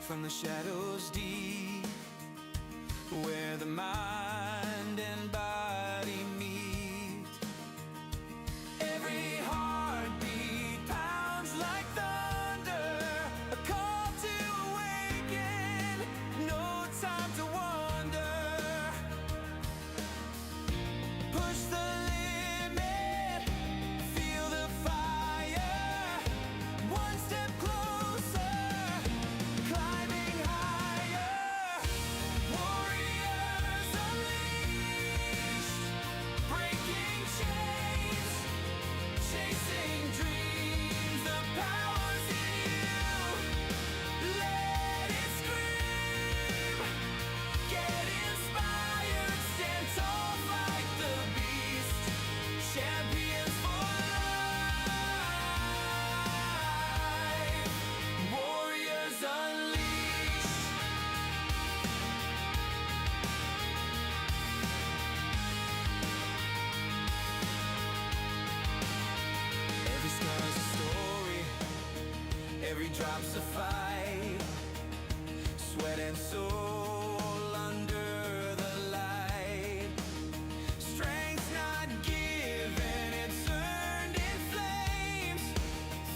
from the shadows deep, where the mind and body meet. Every heartbeat pounds like thunder, a call to awaken, no time to wonder. Push the limit, feel the fire, one step closer, climbing higher. Warriors unleashed, breaking chains, chasing dreams, the power's in you. Let it scream, get inspired, stand tall, fight the beast, champions for life, warriors unleashed. Every scar's a story, every drop's a fight, sweat and soul under the light. Strength's not given, it's earned in flames.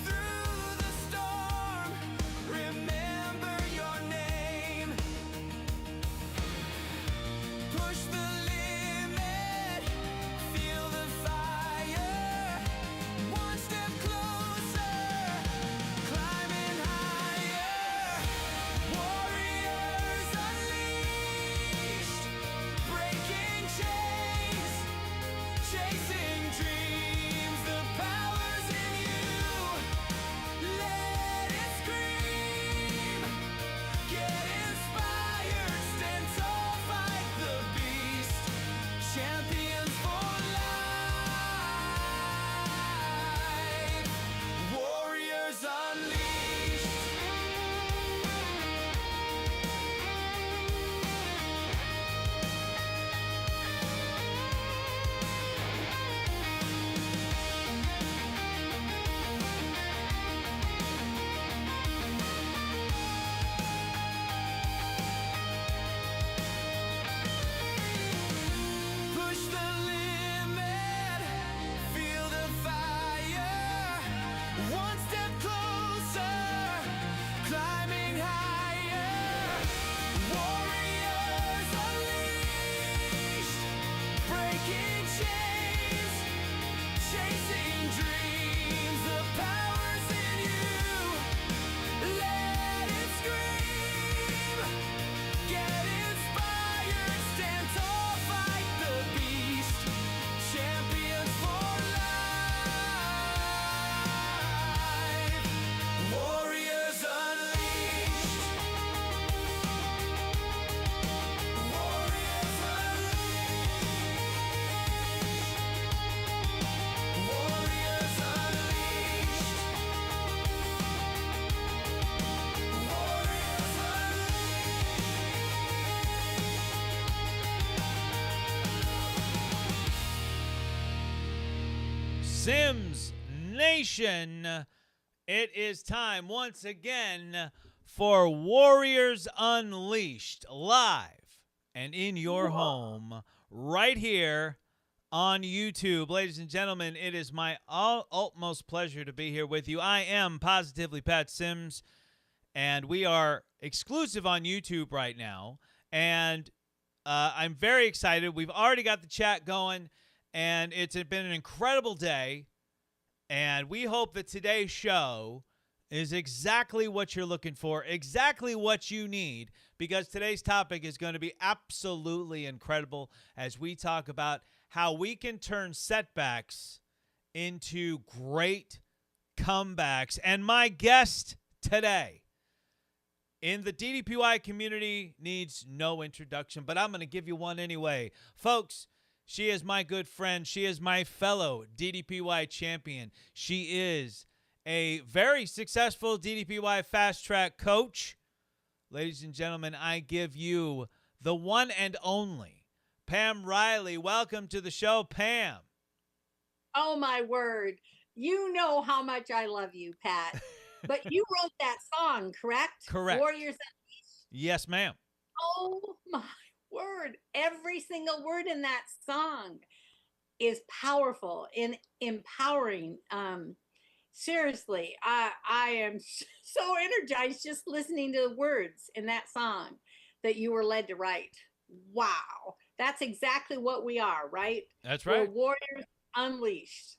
Through the storm, remember your name. Push the limit, feel the fire, one step closer, climbing higher. Warriors unleashed, breaking chains, chasing dreams, the power's in you. Let it scream, get inspired, stand tall, fight the beast, champions for life, warriors unleashed. Push the limit, feel the fire, one step closer, climbing higher. Warriors unleashed, breaking chains, chasing dreams, the power's in you. Let it scream, get inspired, stand tall, fight the beast, champions for life, warriors unleashed. Warriors unleashed. Warriors unleashed. Warriors unleashed. Sims Nation, it is time once again for Warriors Unleashed, live and in your home right here on YouTube. Ladies and gentlemen, it is my utmost pleasure to be here with you. I am Positively Pat Sims, and we are exclusive on YouTube right now, and I'm very excited. We've already got the chat going, and it's been an incredible day, and we hope that today's show is exactly what you're looking for, exactly what you need, because today's topic is going to be absolutely incredible as we talk about how we can turn setbacks into great comebacks. And my guest today in the DDPY community needs no introduction, but I'm going to give you one anyway. Folks, she is my good friend. She is my fellow DDPY champion. She is a very successful DDPY fast track coach. Ladies and gentlemen, I give you the one and only Pam Riley. Welcome to the show, Pam. Oh, my word. You know how much I love you, Pat. But you wrote that song, correct? Correct. Warriors Yes, ma'am. Oh my word. Every single word in that song is powerful and empowering. Seriously, I am so energized just listening to the words in that song that you were led to write. Wow. That's exactly what we are, right? That's We're right. warriors unleashed.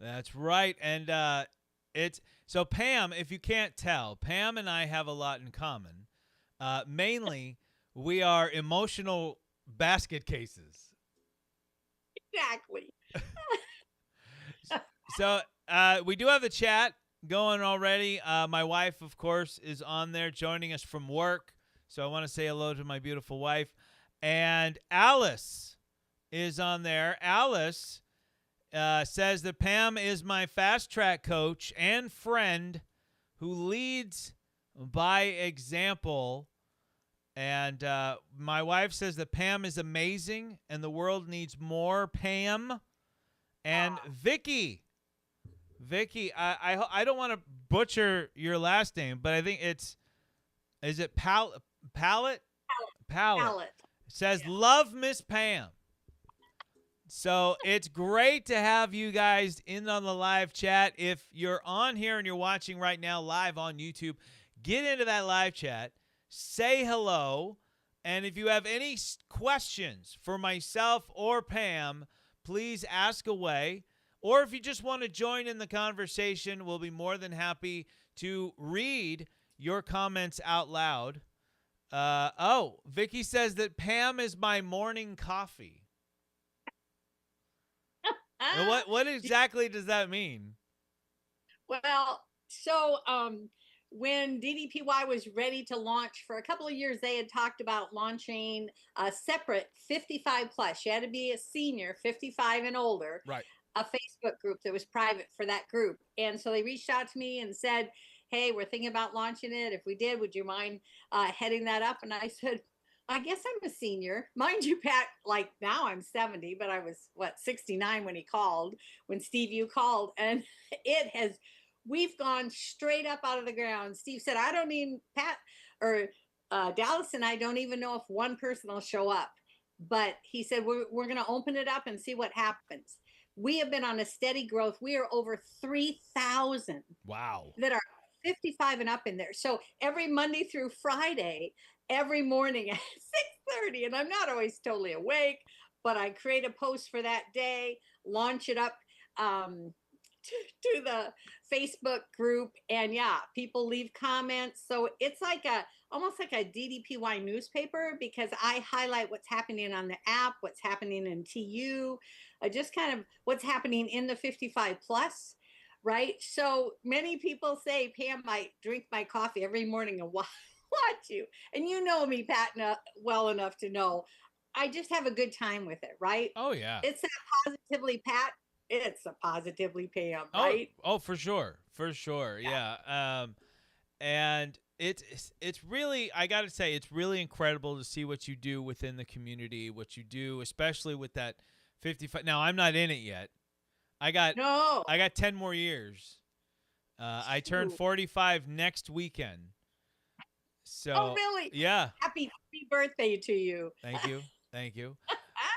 That's right. And it's so Pam, if you can't tell, Pam and I have a lot in common. Mainly, we are emotional basket cases. Exactly. So we do have the chat going already. My wife, of course, is on there joining us from work. So I want to say hello to my beautiful wife. And Alice is on there. Alice says that Pam is my fast track coach and friend who leads by example. And my wife says that Pam is amazing and the world needs more Pam. And Vicky, I don't want to butcher your last name, but I think is it Palette? Palette Palette. says love Miss Pam. So it's great to have you guys in on the live chat. If you're on here and you're watching right now live on YouTube, get into that live chat, say hello, and if you have any questions for myself or Pam, please ask away. Or if you just want to join in the conversation, we'll be more than happy to read your comments out loud. Vicky says that Pam is my morning coffee. What exactly does that mean? Well, so when DDPY was ready to launch for a couple of years, they had talked about launching a separate 55 plus. You had to be a senior, 55 and older. Right. A Facebook group that was private for that group. And so they reached out to me and said, hey, we're thinking about launching it. If we did, would you mind heading that up? And I said, I guess I'm a senior. Mind you, Pat, like now I'm 70, but I was, 69 when Steve, you called. And it has, we've gone straight up out of the ground. Steve said, I don't even, Pat or Dallas and I don't even know if one person will show up. But he said, we're going to open it up and see what happens. We have been on a steady growth. We are over 3,000 Wow. that are 55 and up in there. So every Monday through Friday, every morning at 6:30, and I'm not always totally awake, but I create a post for that day, launch it up to the Facebook group, and yeah, people leave comments. So it's like almost like a DDPY newspaper because I highlight what's happening on the app, what's happening in TU, just kind of what's happening in the 55 plus, right? So many people say, Pam, I drink my coffee every morning and watch you. And you know me, Pat, well enough to know I just have a good time with it, right? Oh yeah. It's that positively Pat. It's a positively Pam, Oh, right? oh, for sure, for sure, yeah. And it's really, I got to say, it's really incredible to see what you do within the community, what you do, especially with that 55. Now I'm not in it yet. I got No. 10 more years. I turn Shoot. 45 next weekend. So Oh, really? yeah, Happy birthday to you. thank you, thank you.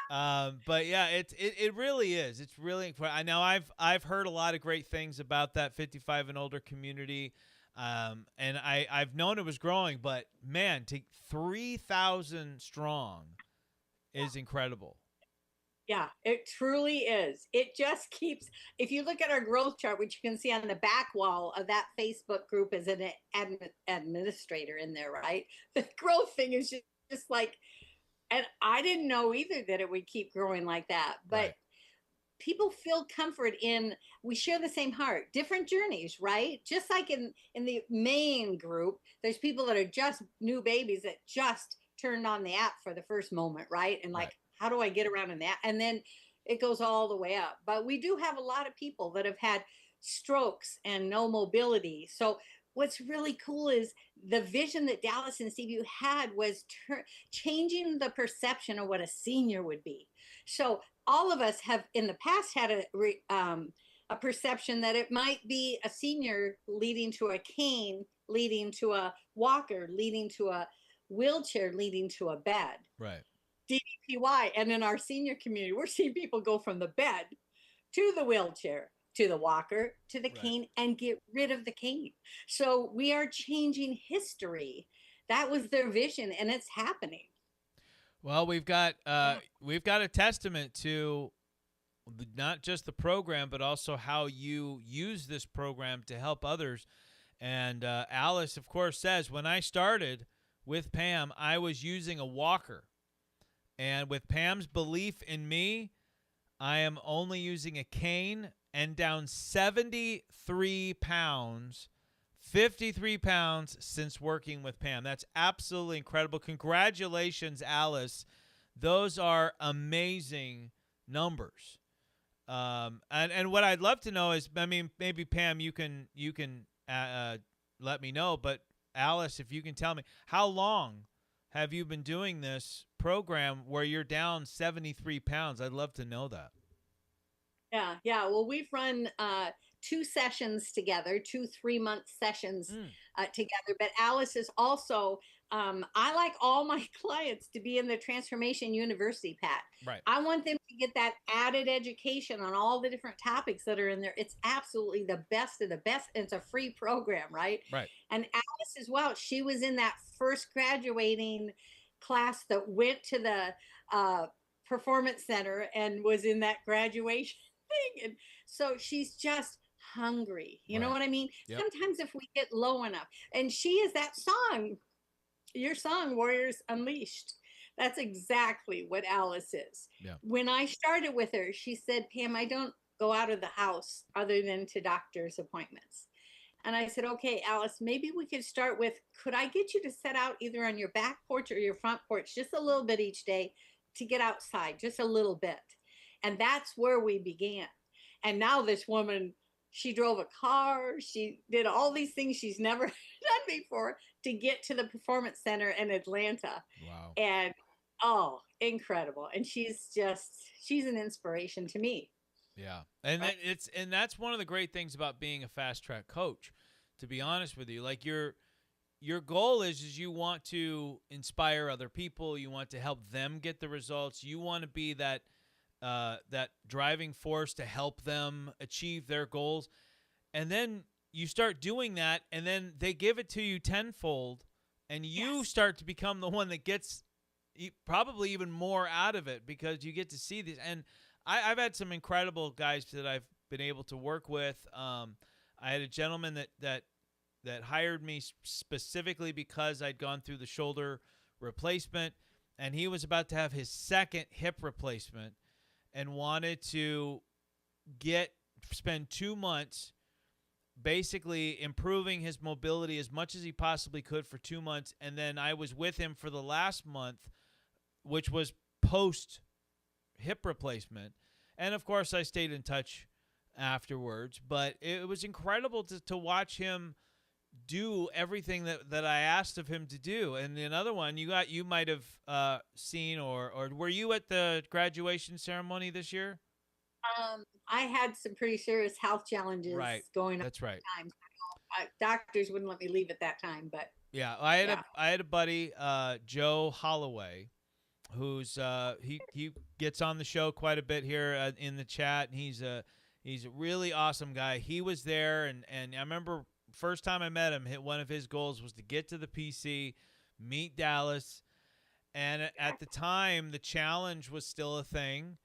But yeah, it really is. It's really incredible. Now I've heard a lot of great things about that 55 and older community, and I've known it was growing. But man, to 3,000 strong is incredible. Yeah, it truly is. It just keeps, if you look at our growth chart, which you can see on the back wall of that Facebook group as an administrator in there, right? The growth thing is just like, and I didn't know either that it would keep growing like that. But Right. people feel comfort in, we share the same heart, different journeys, right? Just like in the main group, there's people that are just new babies that just turned on the app for the first moment, right? And like, Right. how do I get around in that? And then it goes all the way up. But we do have a lot of people that have had strokes and no mobility. So what's really cool is the vision that Dallas and Steve you had was changing the perception of what a senior would be. So all of us have in the past had a perception that it might be a senior leading to a cane, leading to a walker, leading to a wheelchair leading to a bed. Right. DDPY. And in our senior community, we're seeing people go from the bed to the wheelchair, to the walker, to the Right. cane, and get rid of the cane. So we are changing history. That was their vision, and it's happening. Well, we've got a testament to not just the program, but also how you use this program to help others. And Alice, of course, says, when I started with Pam, I was using a walker. And with Pam's belief in me, I am only using a cane and down 73 pounds, 53 pounds since working with Pam. That's absolutely incredible. Congratulations, Alice. Those are amazing numbers. And what I'd love to know is, I mean, maybe Pam, you can let me know, but Alice, if you can tell me, how long have you been doing this program where you're down 73 pounds? I'd love to know that. Yeah. Well, we've run 2 sessions together, 2 3-month sessions together. But Alice is also, I like all my clients to be in the Transformation University, Pat. Right. I want them to get that added education on all the different topics that are in there. It's absolutely the best of the best. And it's a free program, right? Right. And Alice as well, she was in that first graduating class that went to the performance center and was in that graduation thing. And so she's just hungry. You know Right. what I mean? Yep. Sometimes if we get low enough, and she is that song, your song, Warriors Unleashed. That's exactly what Alice is. Yeah. When I started with her, she said, Pam, I don't go out of the house other than to doctor's appointments. And I said, okay, Alice, maybe we could start with, could I get you to set out either on your back porch or your front porch just a little bit each day to get outside, just a little bit. And that's where we began. And now this woman, she drove a car. She did all these things she's never done before to get to the performance center in Atlanta. Wow. And incredible. And she's an inspiration to me. Yeah. And Right. and that's one of the great things about being a fast track coach, to be honest with you. Like your goal is you want to inspire other people, you want to help them get the results, you want to be that driving force to help them achieve their goals. And then you start doing that, and then they give it to you tenfold, and you Yes. start to become the one that gets probably even more out of it because you get to see these. And I've had some incredible guys that I've been able to work with. I had a gentleman that hired me specifically because I'd gone through the shoulder replacement, and he was about to have his second hip replacement and wanted to spend 2 months basically improving his mobility as much as he possibly could for 2 months. And then I was with him for the last month, which was post hip replacement. And of course I stayed in touch afterwards, but it was incredible to watch him do everything that I asked of him to do. And another one you might have seen, or were you at the graduation ceremony this year? I had some pretty serious health challenges Right. going on That's right. at the time. Doctors wouldn't let me leave at that time, but Yeah, Yeah. I had a buddy, Joe Holloway, who's he gets on the show quite a bit here in the chat, and he's a really awesome guy. He was there, and I remember first time I met him, one of his goals was to get to the PC, meet Dallas, and at the time the challenge was still a thing.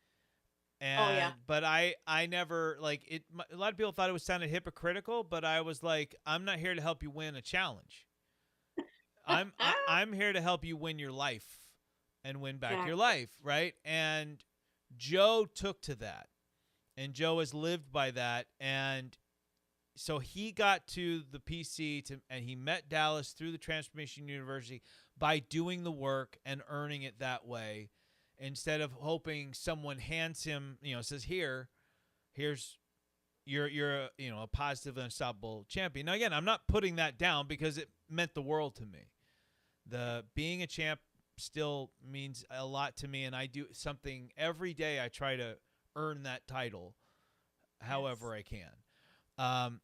And yeah. but I never like it. A lot of people thought it was sounded hypocritical, but I was like, I'm not here to help you win a challenge. I'm here to help you win your life and win back your Exactly. life, right? And Joe took to that, and Joe has lived by that. And so he got to the PC and he met Dallas through the Transformation University by doing the work and earning it that way, instead of hoping someone hands him, says, here's you're a positive, unstoppable champion. Now again, I'm not putting that down because it meant the world to me. The being a champ still means a lot to me, and I do something every day. I try to earn that title however I can.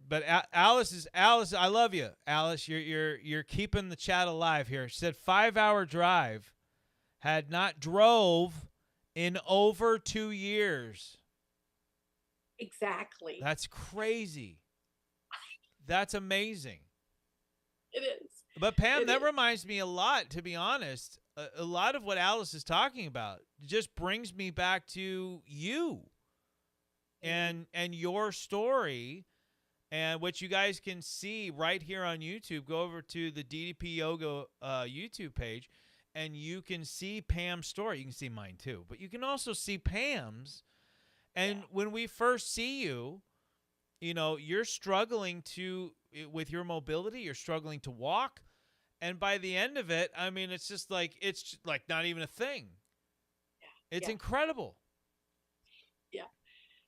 But Alice. I love you, Alice. You're keeping the chat alive here. She said 5-hour drive, had not drove in over 2 years. Exactly. That's crazy. That's amazing. It is. But Pam, It that is. reminds me a lot, to be honest. A lot of what Alice is talking about just brings me back to you and your story, and what you guys can see right here on YouTube. Go over to the DDPYoga YouTube page, and you can see Pam's story. You can see mine too, but you can also see Pam's. And when we first see you, you know, you're struggling with your mobility. You're struggling to walk. And by the end of it, I mean, it's like not even a thing. It's incredible.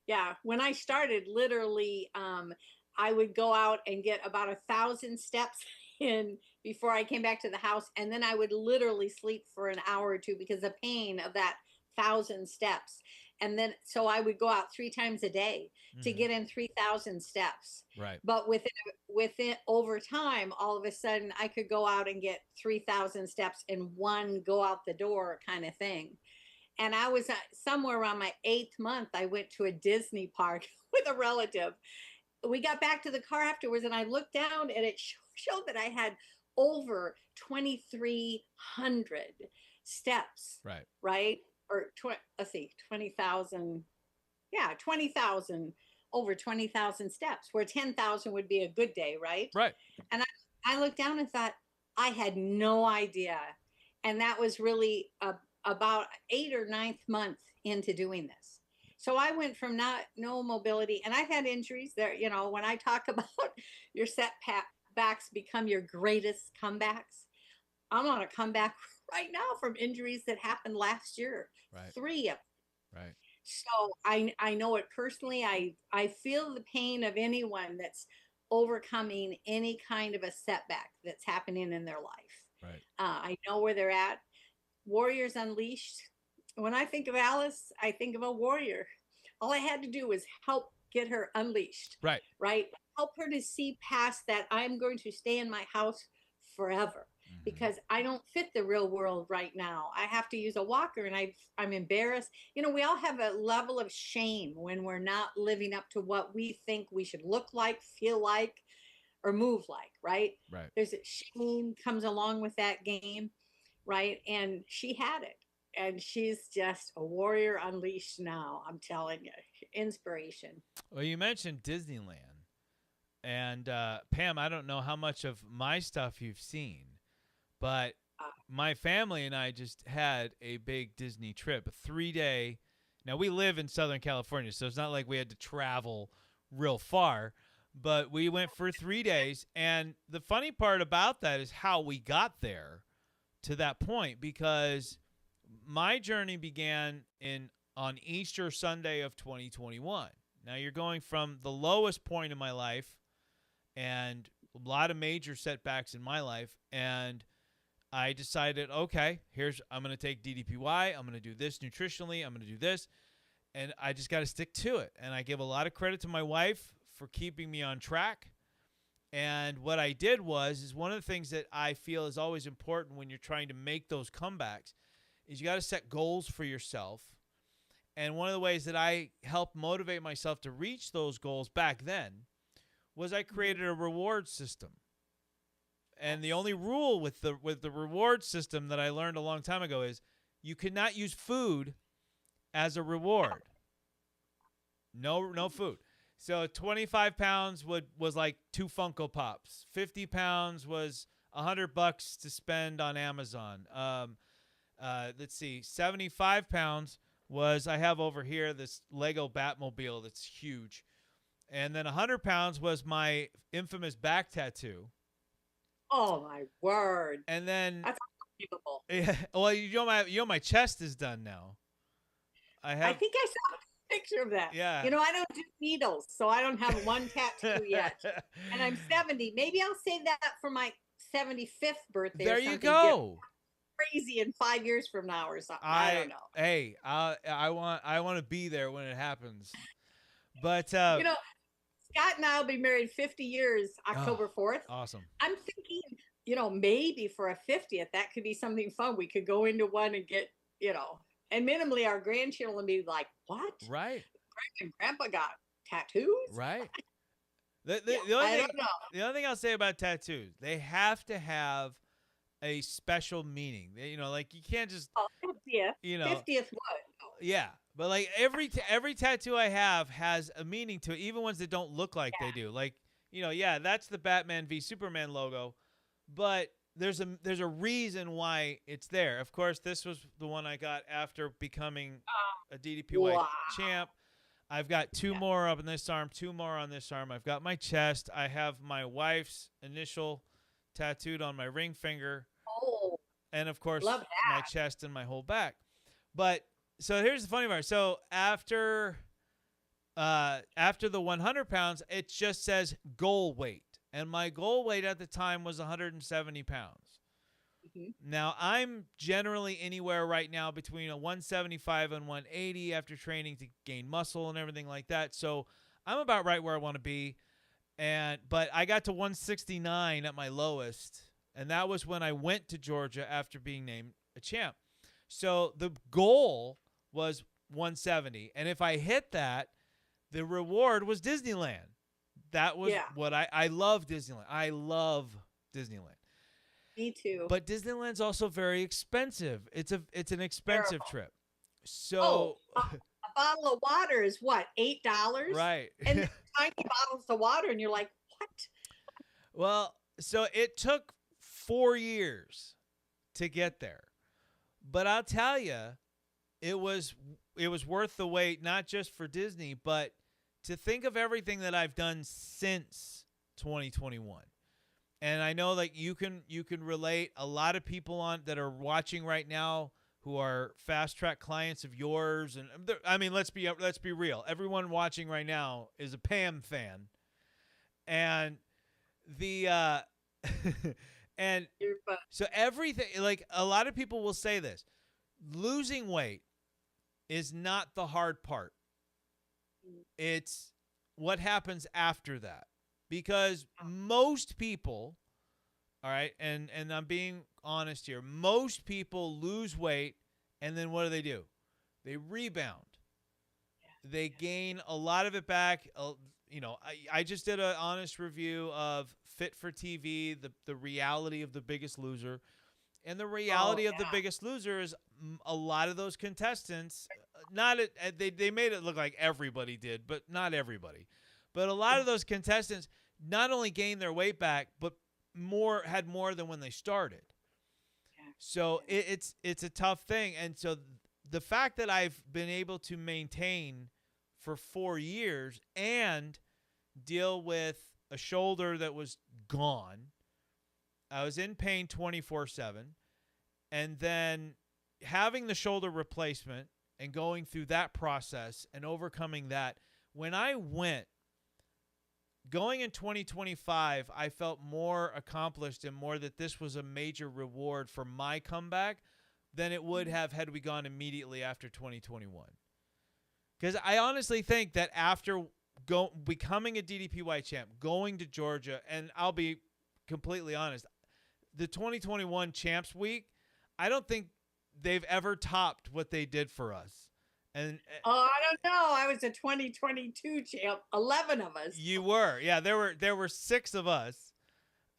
Yeah. When I started, literally, I would go out and get about 1,000 steps in before I came back to the house. And then I would literally sleep for an hour or two because of pain of that 1,000 steps. And then, so I would go out 3 times a day to get in 3,000 steps. Right. But within over time, all of a sudden I could go out and get 3,000 steps in one go out the door kind of thing. And I was somewhere around my 8th month, I went to a Disney park with a relative. We got back to the car afterwards, and I looked down, and it showed that I had over 2,300 steps. Right. Right. Or let's see, 20,000. Yeah, 20,000, over 20,000 steps, where 10,000 would be a good day. Right. Right. And I looked down and thought, I had no idea. And that was really about 8th or 9th month into doing this. So I went from no mobility, and I've had injuries there. You know, when I talk about your setbacks become your greatest comebacks, I'm on a comeback right now from injuries that happened last year. Right. 3 of them. Right. So I know it personally. I feel the pain of anyone that's overcoming any kind of a setback that's happening in their life. Right. I know where they're at. Warriors Unleashed. When I think of Alice, I think of a warrior. All I had to do was help get her unleashed. Right. Right. Help her to see past that. I'm going to stay in my house forever because I don't fit the real world right now. I have to use a walker, and I'm embarrassed. You know, we all have a level of shame when we're not living up to what we think we should look like, feel like, or move like. Right. Right. There's a shame comes along with that game. Right. And she had it. And she's just a warrior unleashed now. I'm telling you, inspiration. Well, you mentioned Disneyland. And Pam, I don't know how much of my stuff you've seen, but my family and I just had a big Disney trip, a 3-day. Now, we live in Southern California, so it's not like we had to travel real far, but we went for 3 days. And the funny part about that is how we got there to that point, because my journey began on Easter Sunday of 2021. Now, you're going from the lowest point in my life and a lot of major setbacks in my life, and I decided, okay, I'm going to take DDPY, I'm going to do this nutritionally, I'm going to do this, and I just got to stick to it. And I give a lot of credit to my wife for keeping me on track. And what I did is one of the things that I feel is always important when you're trying to make those comebacks is you got to set goals for yourself. And one of the ways that I helped motivate myself to reach those goals back then was I created a reward system. And the only rule with the reward system that I learned a long time ago is you cannot use food as a reward. No food. So 25 pounds was like 2 Funko Pops. 50 pounds was $100 to spend on Amazon. Let's see, 75 pounds was, I have over here this Lego Batmobile that's huge. And then 100 pounds was my infamous back tattoo. Oh my word. And then That's unbelievable. yeah, well, my chest is done now. I think I saw a picture of that. Yeah. You know, I don't do needles, so I don't have one tattoo yet. And I'm 70. Maybe I'll save that for my 75th birthday. There or you something. go. Get crazy in 5 years from now or something. I don't know. Hey, I want to be there when it happens. But You know, Scott and I will be married 50 years October 4th. Awesome. I'm thinking, maybe for a 50th, that could be something fun. We could go into one and get, and minimally our grandchildren will be like, what? Right. And grandpa got tattoos? Right. The I don't know. The only thing I'll say about tattoos, they have to have a special meaning. Like you can't just, 50th. you know, 50th what? yeah. But like every tattoo I have has a meaning to it, even ones that don't look like they do. Like, that's the Batman v Superman logo, but there's a reason why it's there. Of course, this was the one I got after becoming a DDPY champ. I've got two more up on this arm, two more on this arm. I've got my chest. I have my wife's initial tattooed on my ring finger. Oh, and of course, love that. my chest and my whole back. But so here's the funny part. So after the 100 pounds, it just says goal weight. And my goal weight at the time was 170 pounds. Now, I'm generally anywhere right now between a 175 and 180 after training to gain muscle and everything like that. So I'm about right where I want to be. But I got to 169 at my lowest, and that was when I went to Georgia after being named a champ. So the goal was 170, and if I hit that, the reward was Disneyland. That was what I love Disneyland. I love Disneyland. Me too. But Disneyland's also very expensive. It's an expensive trip. So a bottle of water is what, $8? Right. And tiny bottles of water, and you're like, what? Well, so it took 4 years to get there. But I'll tell you, it was worth the wait, not just for Disney, but to think of everything that I've done since 2021. And I know that you can relate. A lot of people that are watching right now who are fast track clients of yours, and I mean, let's be real. Everyone watching right now is a Pam fan, and and so everything, like a lot of people will say this: losing weight is not the hard part. It's what happens after that. Because most people, all right, and I'm being honest here, most people lose weight, and then what do? They rebound. They gain a lot of it back. I just did an honest review of Fit for TV, the reality of The Biggest Loser. And the reality of The Biggest Loser is a lot of those contestants, they made it look like everybody did, but not everybody. But a lot of those contestants not only gained their weight back, but had more than when they started. So it's a tough thing. And so the fact that I've been able to maintain for 4 years and deal with a shoulder that was gone, I was in pain 24/7, and then having the shoulder replacement and going through that process and overcoming that, when I went, going in 2025, I felt more accomplished and more that this was a major reward for my comeback than it would have had we gone immediately after 2021. Because I honestly think that after becoming a DDPY champ, going to Georgia, and I'll be completely honest, the 2021 Champs Week, I don't think they've ever topped what they did for us. And I don't know. I was a 2022 champ. 11 of us. You were, yeah. There were 6 of us.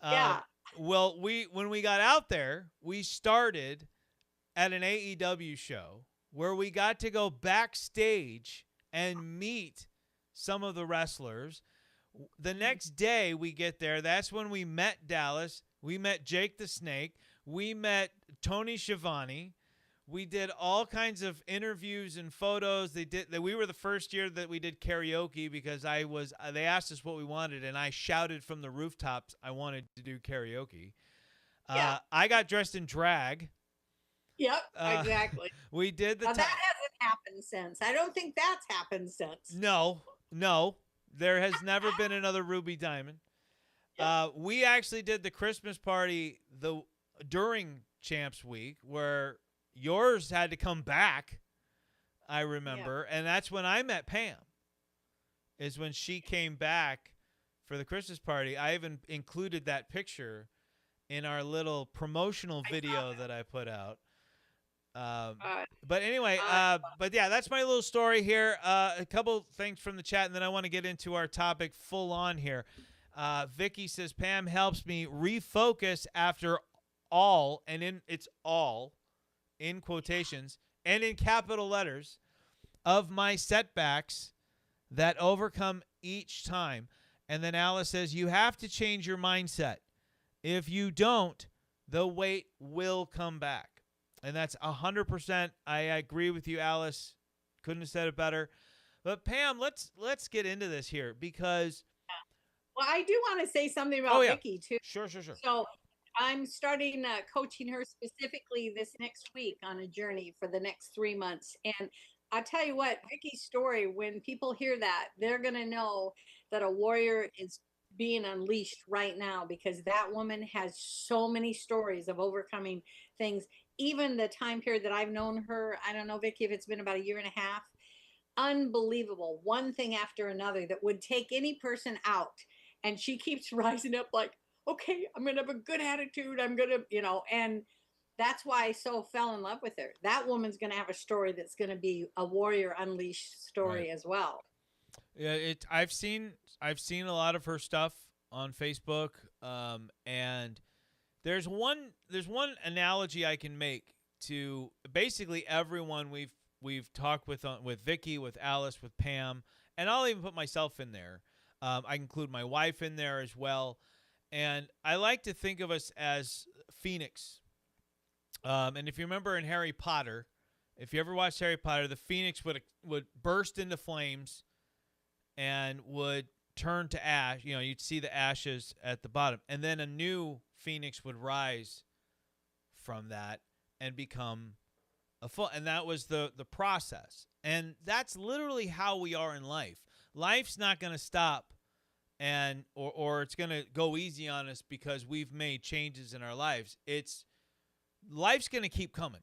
Yeah. Well, when we got out there, we started at an AEW show where we got to go backstage and meet some of the wrestlers. The next day we get there. That's when we met Dallas. We met Jake the Snake. We met Tony Schiavone. We did all kinds of interviews and photos. We were the first year that we did karaoke because they asked us what we wanted, and I shouted from the rooftops I wanted to do karaoke. I got dressed in drag. Yep, exactly. We did that hasn't happened since. I don't think that's happened since. No. There has never been another Ruby Diamond. Yep. We actually did the Christmas party during Champs Week where yours had to come back, I remember, and that's when I met Pam. is when she came back for the Christmas party. I even included that picture in our little promotional video that I put out. Uh, But anyway, but yeah, that's my little story here. A couple things from the chat, and then I want to get into our topic full on here. Vicky says Pam helps me refocus after all, and it's all in quotations and in capital letters of my setbacks that overcome each time. And then Alice says you have to change your mindset. If you don't, the weight will come back. And that's 100%. I agree with you, Alice. Couldn't have said it better. But Pam, let's get into this here because. well, I do want to say something about Oh, yeah. Vicky too. Sure. So I'm starting coaching her specifically this next week on a journey for the next 3 months. And I'll tell you what, Vicky's story, when people hear that, they're going to know that a warrior is being unleashed right now, because that woman has so many stories of overcoming things. Even the time period that I've known her, I don't know, Vicky, if it's been about 1.5 years, unbelievable. One thing after another that would take any person out. And she keeps rising up like, okay, I'm going to have a good attitude. I'm going to, and that's why I so fell in love with her. That woman's going to have a story that's going to be a warrior unleashed story as well. Yeah, I've seen a lot of her stuff on Facebook, and there's one analogy I can make to basically everyone we've talked with Vicky, with Alice, with Pam, and I'll even put myself in there. I include my wife in there as well, and I like to think of us as Phoenix. And if you remember in Harry Potter, if you ever watched Harry Potter, the Phoenix would burst into flames and would turn to ash. You'd see the ashes at the bottom. And then a new Phoenix would rise from that and become a full. And that was the process. And that's literally how we are in life. Life's not going to stop or it's going to go easy on us because we've made changes in our lives. Life's going to keep coming.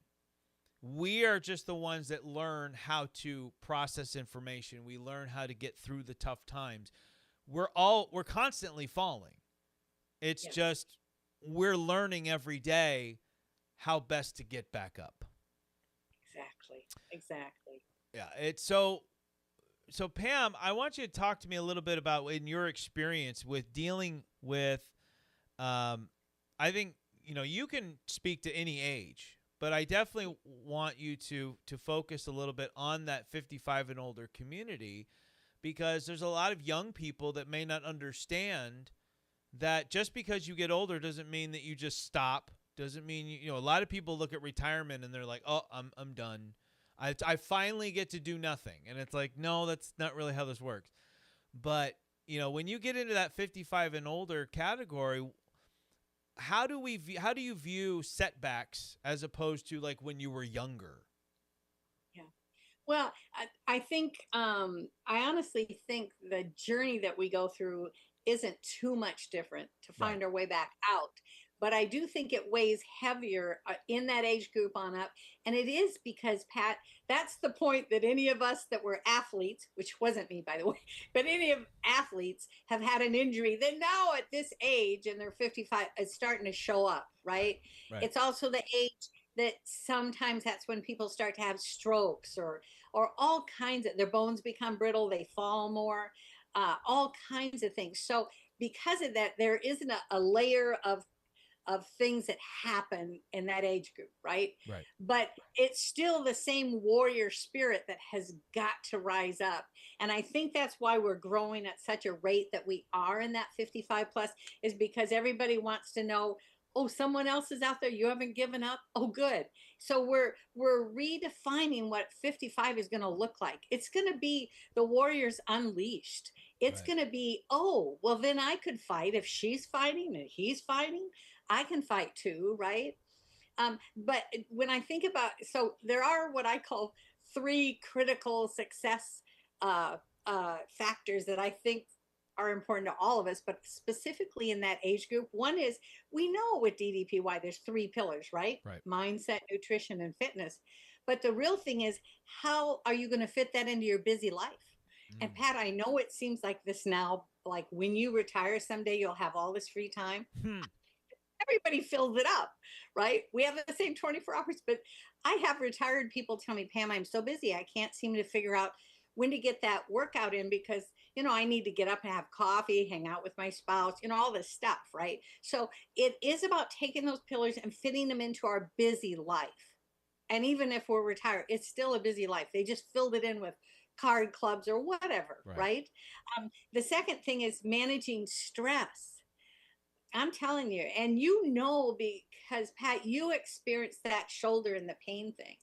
We are just the ones that learn how to process information. We learn how to get through the tough times. We're constantly falling. It's just we're learning every day how best to get back up. Exactly. Yeah, it's so Pam, I want you to talk to me a little bit about in your experience with dealing with I think you can speak to any age, but I definitely want you to focus a little bit on that 55 and older community, because there's a lot of young people that may not understand that just because you get older doesn't mean that you just stop. Doesn't mean a lot of people look at retirement and they're like, "Oh, I'm done. I finally get to do nothing." And it's like, "No, that's not really how this works." But, when you get into that 55 and older category, how do you view setbacks as opposed to like when you were younger? Yeah. Well, I think, I honestly think the journey that we go through isn't too much different to find our way back out. But I do think it weighs heavier in that age group on up. And it is because, Pat, that's the point that any of us that were athletes, which wasn't me, by the way, but any of athletes have had an injury that now at this age, and they're 55, is starting to show up, right? It's also the age that sometimes that's when people start to have strokes or all kinds of, their bones become brittle, they fall more, all kinds of things. So because of that, there isn't a layer of things that happen in that age group, right? But it's still the same warrior spirit that has got to rise up. And I think that's why we're growing at such a rate that we are in that 55 plus, is because everybody wants to know, oh, someone else is out there. You haven't given up. Oh, good. So we're redefining what 55 is going to look like. It's going to be the warriors unleashed. It's going to be, oh, well, then I could fight. If she's fighting and he's fighting, I can fight too, right? But when I think about, so there are what I call 3 critical success factors that I think are important to all of us, but specifically in that age group. One is, we know with DDPY, there's 3 pillars, right? Mindset, nutrition, and fitness. But the real thing is, how are you going to fit that into your busy life? And Pat, I know it seems like this now, like when you retire someday, you'll have all this free time. Hmm. Everybody fills it up, right? We have the same 24 hours, but I have retired people tell me, Pam, I'm so busy. I can't seem to figure out when to get that workout in because, I need to get up and have coffee, hang out with my spouse, all this stuff, right? So it is about taking those pillars and fitting them into our busy life. And even if we're retired, it's still a busy life. They just filled it in with card clubs or whatever, Right. right? The second thing is managing stress. I'm telling you, and because Pat, you experienced that shoulder and the pain thing.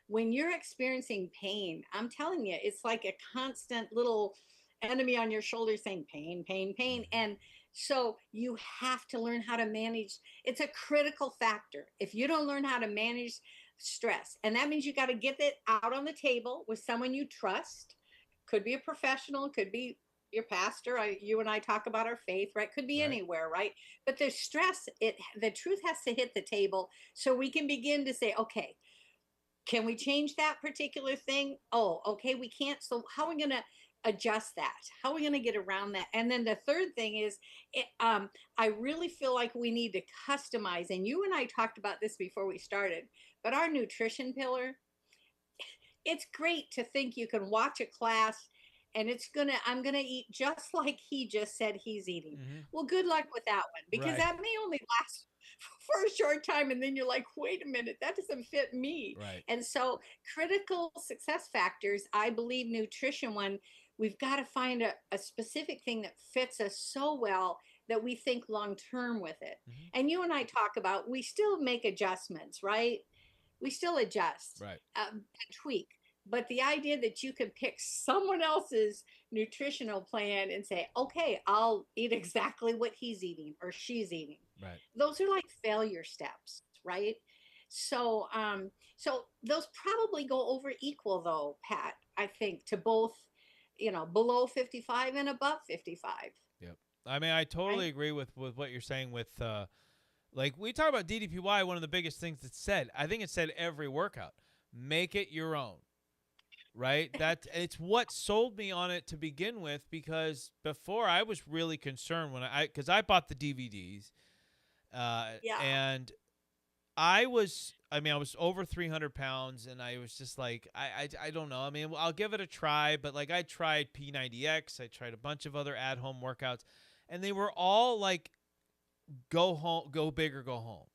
When you're experiencing pain, I'm telling you, it's like a constant little enemy on your shoulder saying pain, pain, pain. And so you have to learn how to manage. It's a critical factor. If you don't learn how to manage stress, and that means you got to get it out on the table with someone you trust, could be a professional, could be your pastor. You and I talk about our faith, right? Could be Right. anywhere, right? But the stress, the truth has to hit the table so we can begin to say, okay, can we change that particular thing? Oh, okay, we can't. So how are we going to adjust that? How are we going to get around that? And then the third thing is, I really feel like we need to customize. And you and I talked about this before we started, but our nutrition pillar, it's great to think you can watch a class and I'm gonna eat just like he just said he's eating. Hmm. Well, good luck with that one because Right. that may only last for a short time, and then you're like, wait a minute, that doesn't fit me. Right. And so, critical success factors, I believe nutrition one, we've got to find a specific thing that fits us so well that we think long term with it. Hmm. And you and I talk about we still make adjustments, right? We still adjust, Right. and tweak. But the idea that you can pick someone else's nutritional plan and say, okay, I'll eat exactly what he's eating or she's eating. Right. Those are like failure steps, right? So those probably go over equal though, Pat, I think to both, below 55 and above 55, Yep. I mean, I right? totally agree with what you're saying with like we talk about DDPY, one of the biggest things that's said, I think it said every workout, make it your own. Right? That it's what sold me on it to begin with because before I was really concerned when because I bought the DVDs Yeah. and I was over 300 pounds and I was just like, I don't know. I mean, I'll give it a try, but like I tried P90X, I tried a bunch of other at home workouts and they were all like, go home, go big or go home.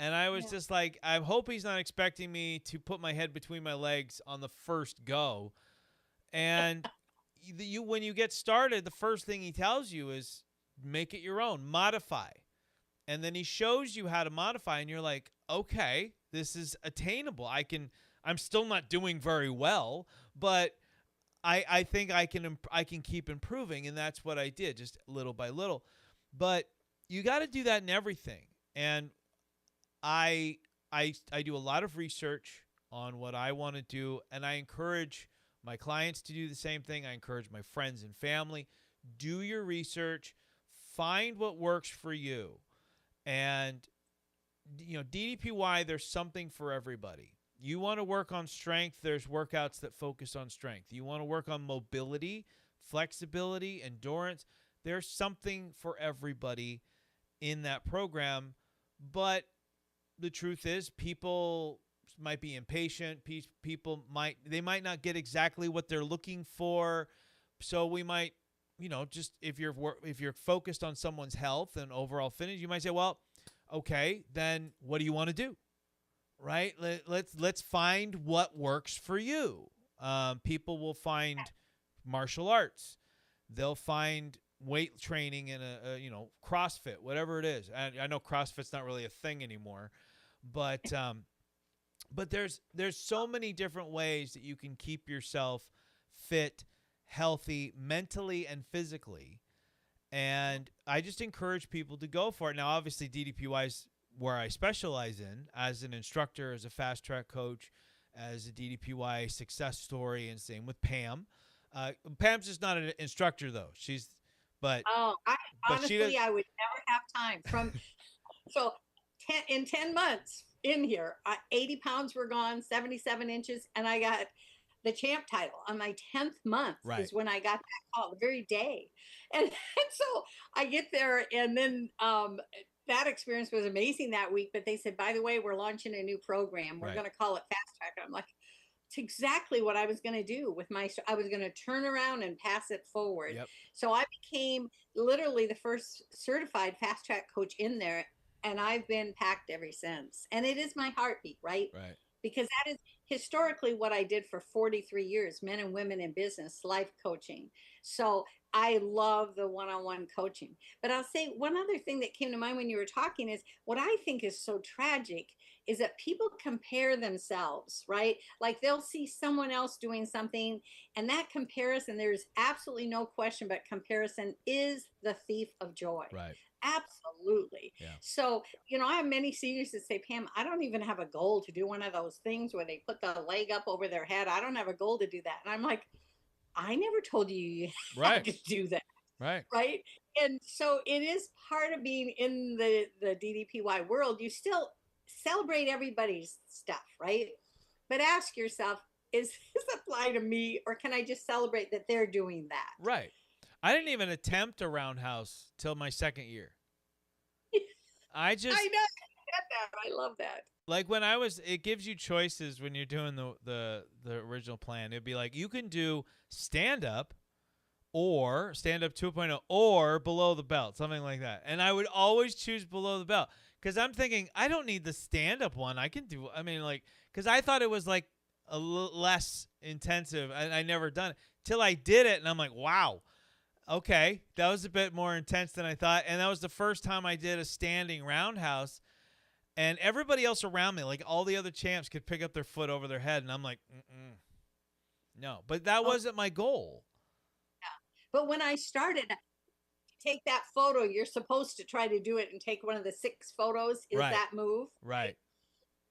And I was Yeah. just like, I hope he's not expecting me to put my head between my legs on the first go. And when you get started, the first thing he tells you is make it your own, modify. And then he shows you how to modify and you're like, "Okay, this is attainable. I'm still not doing very well, but I think I can keep improving." And that's what I did, just little by little. But you got to do that in everything. And I do a lot of research on what I want to do, and I encourage my clients to do the same thing. I encourage my friends and family. Do your research, find what works for you. And DDPY, there's something for everybody. You want to work on strength, there's workouts that focus on strength. You want to work on mobility, flexibility, endurance, there's something for everybody in that program. But the truth is people might be impatient. People might not get exactly what they're looking for. So we might, just if you're focused on someone's health and overall fitness, you might say, well, okay, then what do you want to do? Right? Let's find what works for you. People will find martial arts. They'll find weight training in CrossFit, whatever it is. I know CrossFit's not really a thing anymore, but there's so many different ways that you can keep yourself fit, healthy, mentally and physically. And I just encourage people to go for it. Now, obviously, DDPY is where I specialize in as an instructor, as a fast track coach, as a DDPY success story, and same with Pam. Pam's just not an instructor though. Oh, I But she does. honestly, I would never have time so in 10 months in here, 80 pounds were gone, 77 inches, and I got the champ title on my 10th month Right. is when I got that call, the very day. And so I get there, and then that experience was amazing that week. But they said, by the way, we're launching a new program. We're Right. going to call it Fast Track. And I'm like, it's exactly what I was going to do with I was going to turn around and pass it forward. Yep. So I became literally the first certified fast track coach in there. And I've been packed ever since. And it is my heartbeat, right? Right. Because that is historically what I did for 43 years, men and women in business, life coaching. So I love the one-on-one coaching. But I'll say one other thing that came to mind when you were talking is what I think is so tragic is that people compare themselves, right? Like they'll see someone else doing something, and that comparison, there's absolutely no question, but comparison is the thief of joy. Right. Absolutely. Yeah. So, I have many seniors that say, Pam, I don't even have a goal to do one of those things where they put the leg up over their head. I don't have a goal to do that. And I'm like, I never told you had Right. to do that. Right. Right. And so it is part of being in the DDPY world. You still celebrate everybody's stuff, right? But ask yourself, is this apply to me, or can I just celebrate that they're doing that? Right. I didn't even attempt a roundhouse till my second year. I just I know. I get that. I love that. like when it gives you choices when you're doing the original plan. It'd be like you can do stand up or stand up 2.0 or below the belt, something like that. And I would always choose below the belt because I'm thinking I don't need the stand up one. I can do. I mean, like because I thought it was like a little less intensive. I never done it till I did it, and I'm like, wow. Okay, that was a bit more intense than I thought, and that was the first time I did a standing roundhouse, and everybody else around me, like all the other champs, could pick up their foot over their head, and I'm like, no. But that wasn't my goal. But when I started, take that photo, you're supposed to try to do it and take one of the 6 photos. Is Right. that move? Right.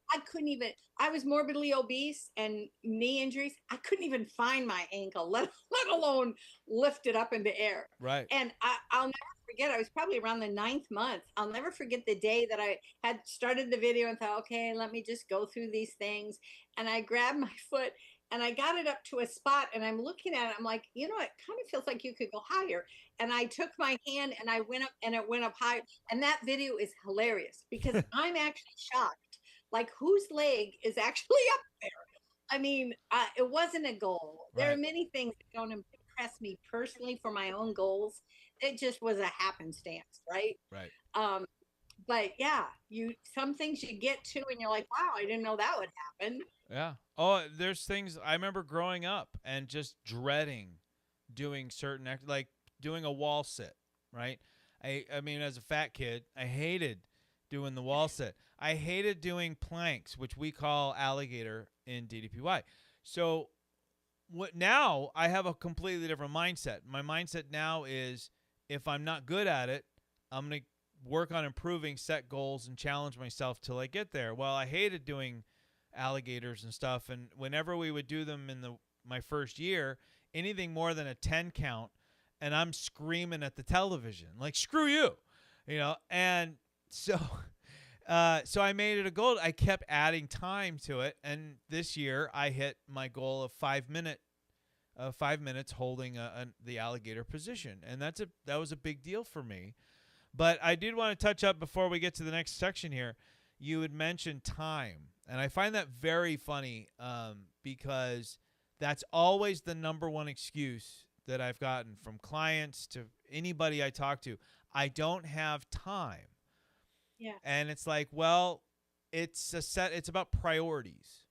I couldn't even, I was morbidly obese and knee injuries. I couldn't even find my ankle, let alone lift it up in the air. Right. And I'll never forget, I was probably around the 9th month. I'll never forget the day that I had started the video and thought, okay, let me just go through these things. And I grabbed my foot and I got it up to a spot, and I'm looking at it. I'm like, it kind of feels like you could go higher. And I took my hand and I went up, and it went up higher. And that video is hilarious because I'm actually shocked. Like, whose leg is actually up there? I mean, it wasn't a goal. There are Right. many things that don't impress me personally for my own goals. It just was a happenstance, right? Right. But yeah, some things you get to and you're like, wow, I didn't know that would happen. Yeah. Oh, there's things I remember growing up and just dreading doing certain like doing a wall sit, right? I mean, as a fat kid, I hated doing the wall sit. I hated doing planks, which we call alligator in DDPY. So now I have a completely different mindset. My mindset now is if I'm not good at it, I'm going to work on improving, set goals, and challenge myself till I get there. Well, I hated doing alligators and stuff, and whenever we would do them in my first year, anything more than a 10 count, and I'm screaming at the television like, screw you, and so I made it a goal. I kept adding time to it, and this year I hit my goal of 5 minutes holding the alligator position, and that was a big deal for me. But I did want to touch up before we get to the next section here. You had mentioned time, and I find that very funny because that's always the number one excuse that I've gotten from clients to anybody I talk to. I don't have time. Yeah. And it's like, well, it's about priorities.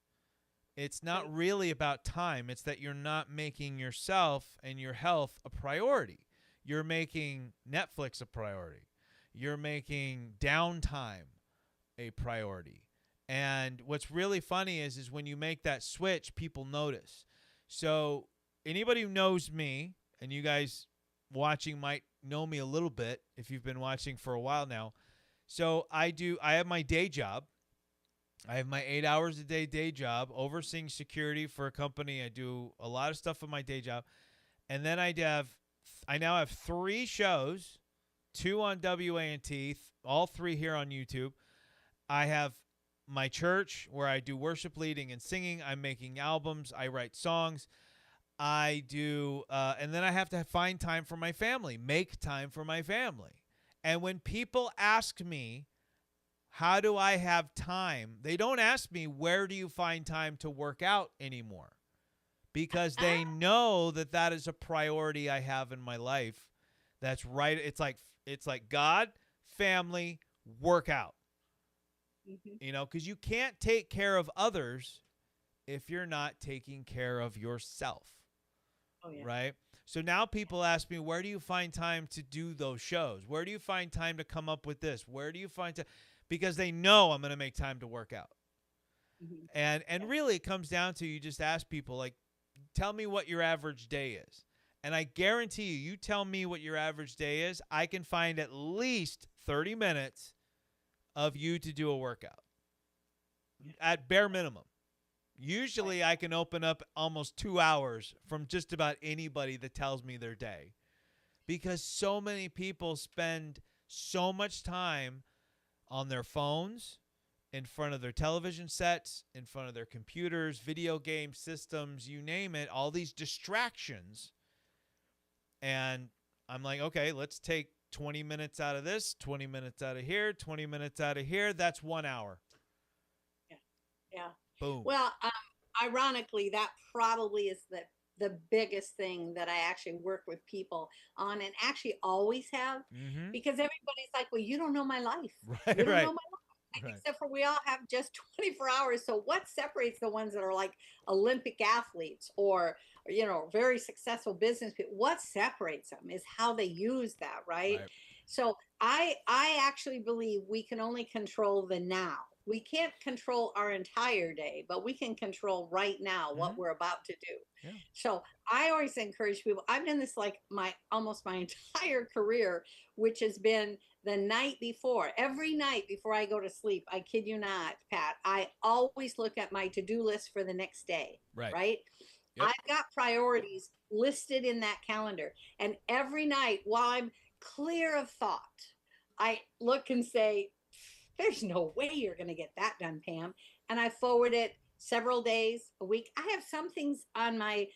It's not really about time. It's that you're not making yourself and your health a priority. You're making Netflix a priority. You're making downtime a priority. And what's really funny is when you make that switch, people notice. So anybody who knows me, and you guys watching might know me a little bit if you've been watching for a while now. So I have my day job. I have my 8 hours a day job overseeing security for a company. I do a lot of stuff on my day job. And then I now have 3 shows, 2 on WANT, all 3 here on YouTube. I have my church where I do worship leading and singing. I'm making albums. I write songs. I do, and then I have to find time for my family, make time for my family. And when people ask me, how do I have time? They don't ask me, where do you find time to work out anymore? Because they know that that is a priority I have in my life. That's right. It's like God, family, workout. You know, because you can't take care of others if you're not taking care of yourself. Oh, yeah. Right? So now people ask me, where do you find time to do those shows? Where do you find time to come up with this? Where do you find time? Because they know I'm going to make time to work out. And really it comes down to, you just ask people, like, tell me what your average day is. And I guarantee you tell me what your average day is, I can find at least 30 minutes of you to do a workout at bare minimum. Usually I can open up almost 2 hours from just about anybody that tells me their day, because so many people spend so much time on their phones, in front of their television sets, in front of their computers, video game systems, you name it, all these distractions. And I'm like, okay, let's take 20 minutes out of this, 20 minutes out of here, 20 minutes out of here. That's 1 hour. Yeah. Boom. Well, ironically, that probably is the biggest thing that I actually work with people on, and actually always have, because everybody's like, well, you don't know my life. Right, You don't right. know my life. Except for we all have just 24 hours. So what separates the ones that are like Olympic athletes or, you know, very successful business people? What separates them is how they use that, right? So I actually believe we can only control the now. We can't control our entire day, but we can control right now what we're about to do. Yeah. So I always encourage people. I've done this like almost my entire career, which has been the night before. Every night before I go to sleep, I kid you not, Pat, I always look at my to-do list for the next day. Right? Yep. I've got priorities listed in that calendar. And every night while I'm clear of thought, I look and say, there's no way you're going to get that done, Pam. And I forward it several days, a week. I have some things on my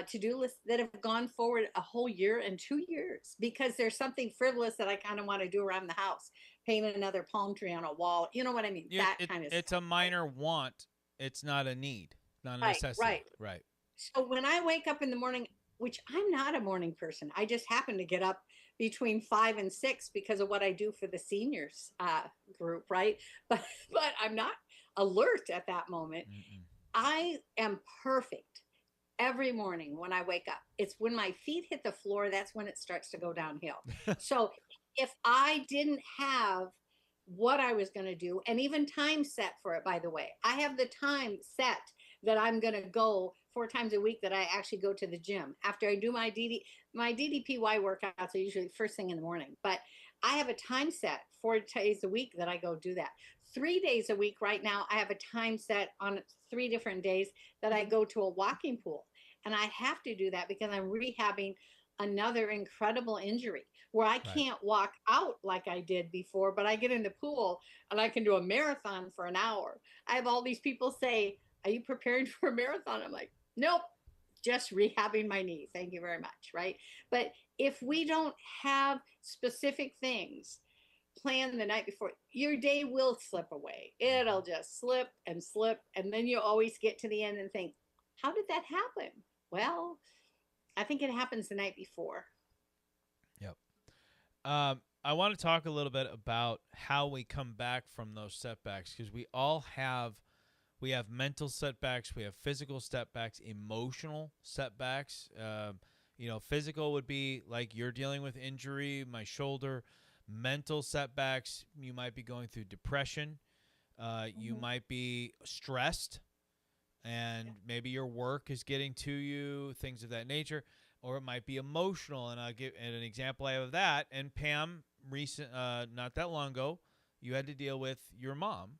to-do list that have gone forward a whole year and 2 years, because there's something frivolous that I kind of want to do around the house, paint another palm tree on a wall. You know what I mean? That kind of It's stuff. a minor want. It's not a need, not a Right, necessity. Right. So when I wake up in the morning, which I'm not a morning person, I just happen to get up between 5 and 6 because of what I do for the seniors group, right? But I'm not alert at that moment. I am perfect every morning when I wake up. It's when my feet hit the floor, that's when it starts to go downhill. So if I didn't have what I was going to do, and even time set for it, by the way, I have the time set that I'm going to go 4 times a week, that I actually go to the gym after I do my DDPY workouts are usually first thing in the morning, but I have a time set 4 days a week that I go do that. 3 days a week right now, I have a time set on 3 different days that I go to a walking pool. And I have to do that because I'm rehabbing another incredible injury where I can't walk out like I did before, but I get in the pool and I can do a marathon for an hour. I have all these people say, are you preparing for a marathon? I'm like, nope, just rehabbing my knee. Thank you very much. Right. But if we don't have specific things planned the night before, your day will slip away. It'll just slip. And then you always get to the end and think, how did that happen? Well, I think it happens the night before. Yep. I want to talk a little bit about how we come back from those setbacks, because we have mental setbacks, we have physical setbacks, emotional setbacks. Physical would be like you're dealing with injury, my shoulder. Mental setbacks, you might be going through depression. You might be stressed, and maybe your work is getting to you, things of that nature. Or it might be emotional, and I'll give an example I have of that. And Pam, not that long ago, you had to deal with your mom,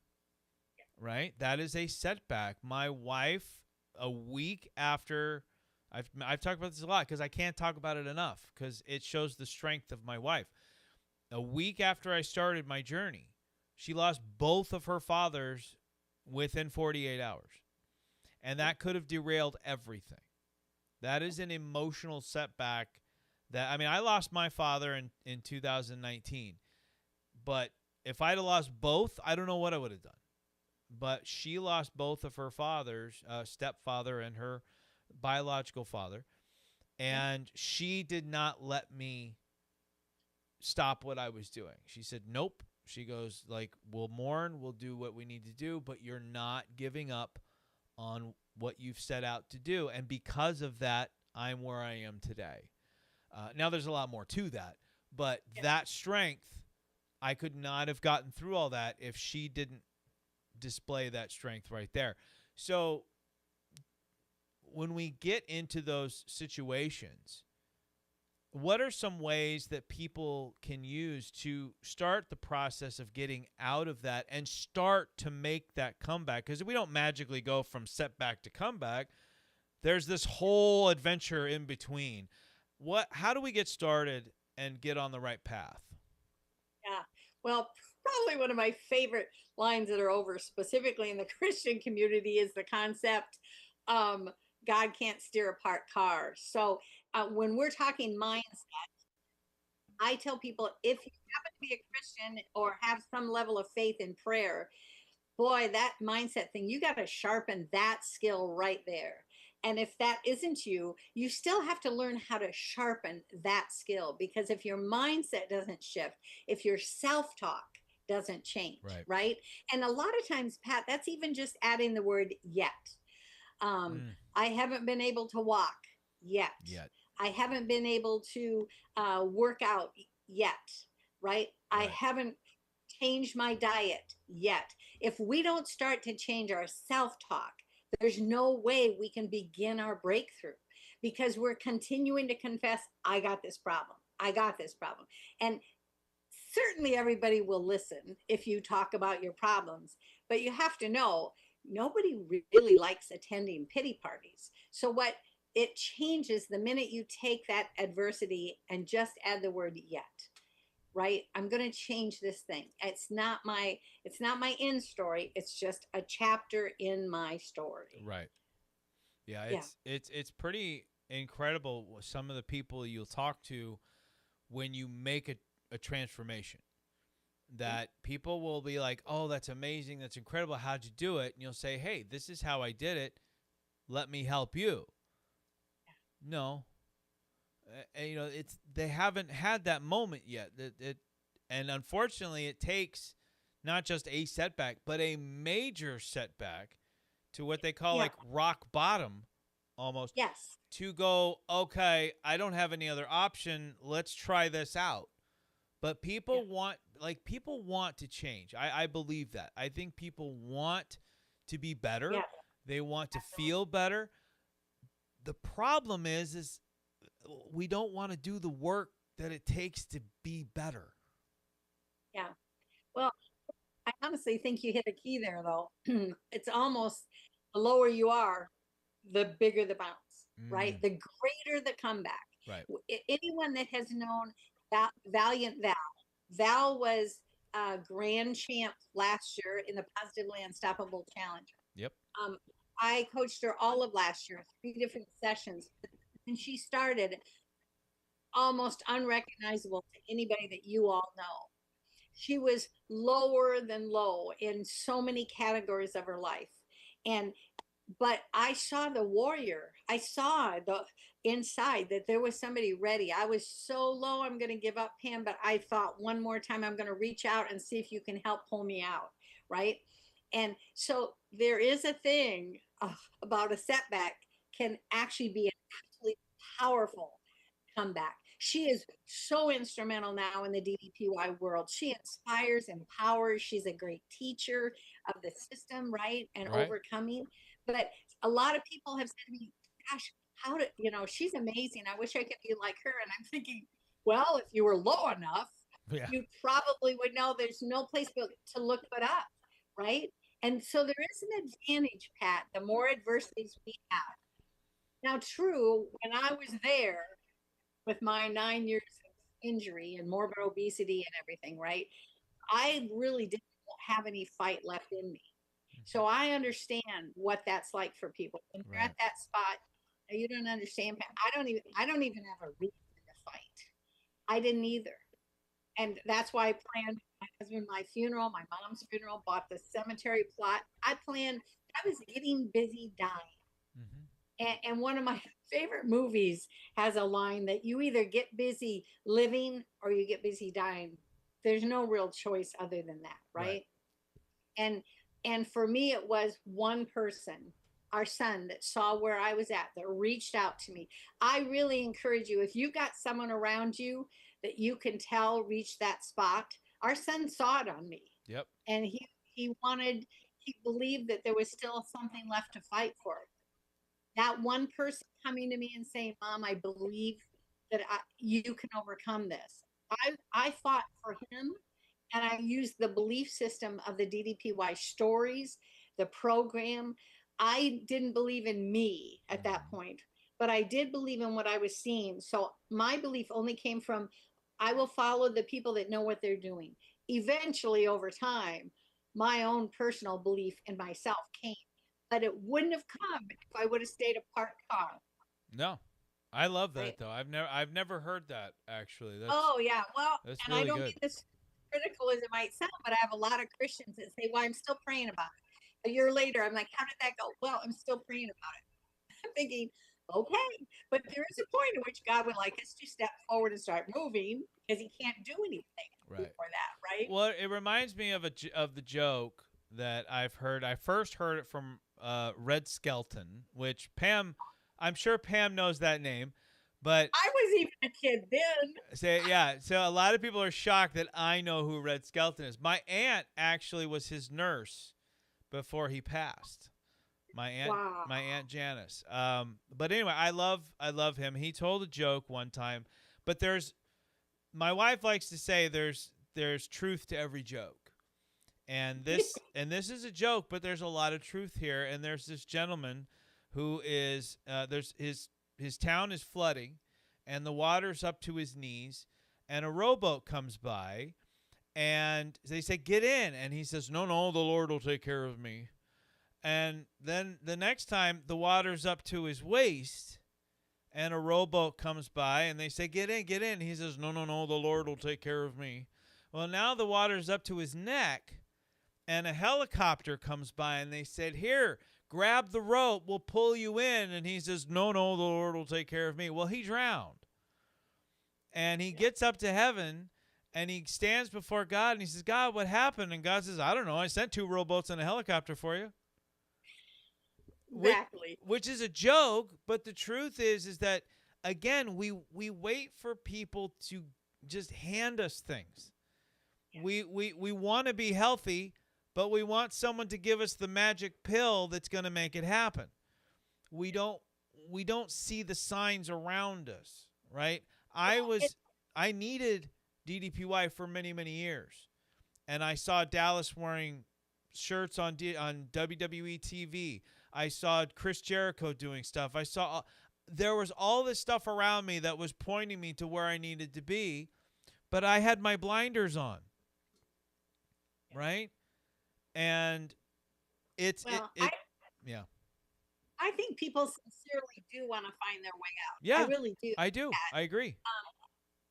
right? That is a setback. My wife, a week after, I've talked about this a lot because I can't talk about it enough because it shows the strength of my wife. A week after I started my journey, she lost both of her fathers within 48 hours. And that could have derailed everything. That is an emotional setback that, I mean, I lost my father in 2019. But if I'd have lost both, I don't know what I would have done. But she lost both of her fathers, stepfather and her biological father. And she did not let me stop what I was doing. She said, nope. She goes, like, we'll mourn, we'll do what we need to do, but you're not giving up on what you've set out to do. And because of that, I'm where I am today. Now, there's a lot more to that, but that strength, I could not have gotten through all that if she didn't display that strength right there. So when we get into those situations, what are some ways that people can use to start the process of getting out of that and start to make that comeback? Because we don't magically go from setback to comeback. There's this whole adventure in between. How do we get started and get on the right path? Yeah. Well, probably one of my favorite lines that are over specifically in the Christian community is the concept, God can't steer apart cars. So when we're talking mindset, I tell people if you happen to be a Christian or have some level of faith in prayer, boy, that mindset thing, you got to sharpen that skill right there. And if that isn't you, you still have to learn how to sharpen that skill, because if your mindset doesn't shift, if your self-talk doesn't change, right? And a lot of times, Pat, that's even just adding the word yet. I haven't been able to walk yet. I haven't been able to work out yet, right? I haven't changed my diet yet. If we don't start to change our self-talk, there's no way we can begin our breakthrough, because we're continuing to confess, I got this problem. I got this problem. And certainly everybody will listen if you talk about your problems, but you have to know nobody really likes attending pity parties. So what it changes the minute you take that adversity and just add the word yet, right? I'm going to change this thing. It's not my end story. It's just a chapter in my story. Right. Yeah. It's pretty incredible some of the people you'll talk to when you make a transformation. That people will be like, oh, that's amazing. That's incredible. How'd you do it? And you'll say, hey, this is how I did it. Let me help you. No. They haven't had that moment yet. And unfortunately, it takes not just a setback, but a major setback to what they call like rock bottom almost. Yes. To go, okay, I don't have any other option. Let's try this out. But people want to change. I believe that. I think people want to be better. Yeah. They want to feel better. The problem is we don't want to do the work that it takes to be better. Yeah. Well, I honestly think you hit a key there, though. It's almost the lower you are, the bigger the bounce, right? The greater the comeback. Right. Anyone that has known Valiant Val was grand champ last year in the Positively Unstoppable Challenge. Yep. I coached her all of last year, 3 different sessions, and she started almost unrecognizable to anybody that you all know. She was lower than low in so many categories of her life. But I saw the warrior. I saw the inside that there was somebody ready. I was so low, I'm going to give up, Pam, but I thought one more time, I'm going to reach out and see if you can help pull me out, right? And so there is a thing about a setback can actually be an absolutely powerful comeback. She is so instrumental now in the DDPY world. She inspires, empowers. She's a great teacher of the system, right? And overcoming. But a lot of people have said to me, gosh, she's amazing. I wish I could be like her. And I'm thinking, well, if you were low enough, you probably would know there's no place to look but up, right? And so there is an advantage, Pat, the more adversities we have. Now, true, when I was there with my 9 years of injury and morbid obesity and everything, right, I really didn't have any fight left in me. So I understand what that's like for people. When you're Right. at that spot, you don't understand. I don't even have a reason to fight. I didn't either. And that's why I planned my husband, my funeral, my mom's funeral, bought the cemetery plot. I was getting busy dying. Hmm. And one of my favorite movies has a line that you either get busy living or you get busy dying. There's no real choice other than that, Right. right? And and for me it was one person, our son, that saw where I was at, that reached out to me. I really encourage you, if you got someone around you that you can tell reached that spot. Our son saw it on me, Yep. and he believed that there was still something left to fight for. That one person coming to me and saying, "Mom, I believe that you can overcome this." I fought for him, and I used the belief system of the DDPY stories, the program. I didn't believe in me at that Hmm. point, but I did believe in what I was seeing. So my belief only came from, I will follow the people that know what they're doing. Eventually, over time, my own personal belief in myself came, but it wouldn't have come if I would have stayed a parked car. No, I love Right? that though. I've never heard that actually. Oh yeah. Well, That's and I really don't good. mean this critical as it might sound, but I have a lot of Christians that say, "Well, I'm still praying about it." A year later, I'm like, "How did that go?" "Well, I'm still praying about it." I'm thinking, okay, but there is a point at which God would like us to step forward and start moving, because He can't do anything Right. before that, right? Well, it reminds me of the joke that I've heard. I first heard it from Red Skelton, which Pam, I'm sure Pam knows that name, but I was even a kid then. say yeah. So a lot of people are shocked that I know who Red Skelton is. My aunt actually was his nurse before he passed. My aunt, Wow. my aunt Janice. But anyway, I love him. He told a joke one time, but there's my wife likes to say there's truth to every joke. And this is a joke, but there's a lot of truth here. And there's this gentleman who is there's his town is flooding, and the water's up to his knees, and a rowboat comes by, and they say get in, and he says no, the Lord will take care of me. And then the next time the water's up to his waist, and a rowboat comes by, and they say get in, get in. He says no, the Lord will take care of me. Well, now the water's up to his neck, and a helicopter comes by, and they said, here, grab the rope, we'll pull you in. And he says, no, the Lord will take care of me. Well, he drowned, and he gets up to heaven, and he stands before God, and he says, God, what happened? And God says, I don't know, I sent two rowboats and a helicopter for you. which, Exactly. which is a joke, but the truth is that, again, we wait for people to just hand us things. Yes. We want to be healthy, but we want someone to give us the magic pill that's going to make it happen. We don't we don't see the signs around us, right? I Well, was I needed DDPY for many years, and I saw Dallas wearing shirts on WWE TV. I saw Chris Jericho doing stuff. I saw there was all this stuff around me that was pointing me to where I needed to be, but I had my blinders on, right? And it well, it yeah. I think people sincerely do want to find their way out. I Yeah, really do. I do. I agree.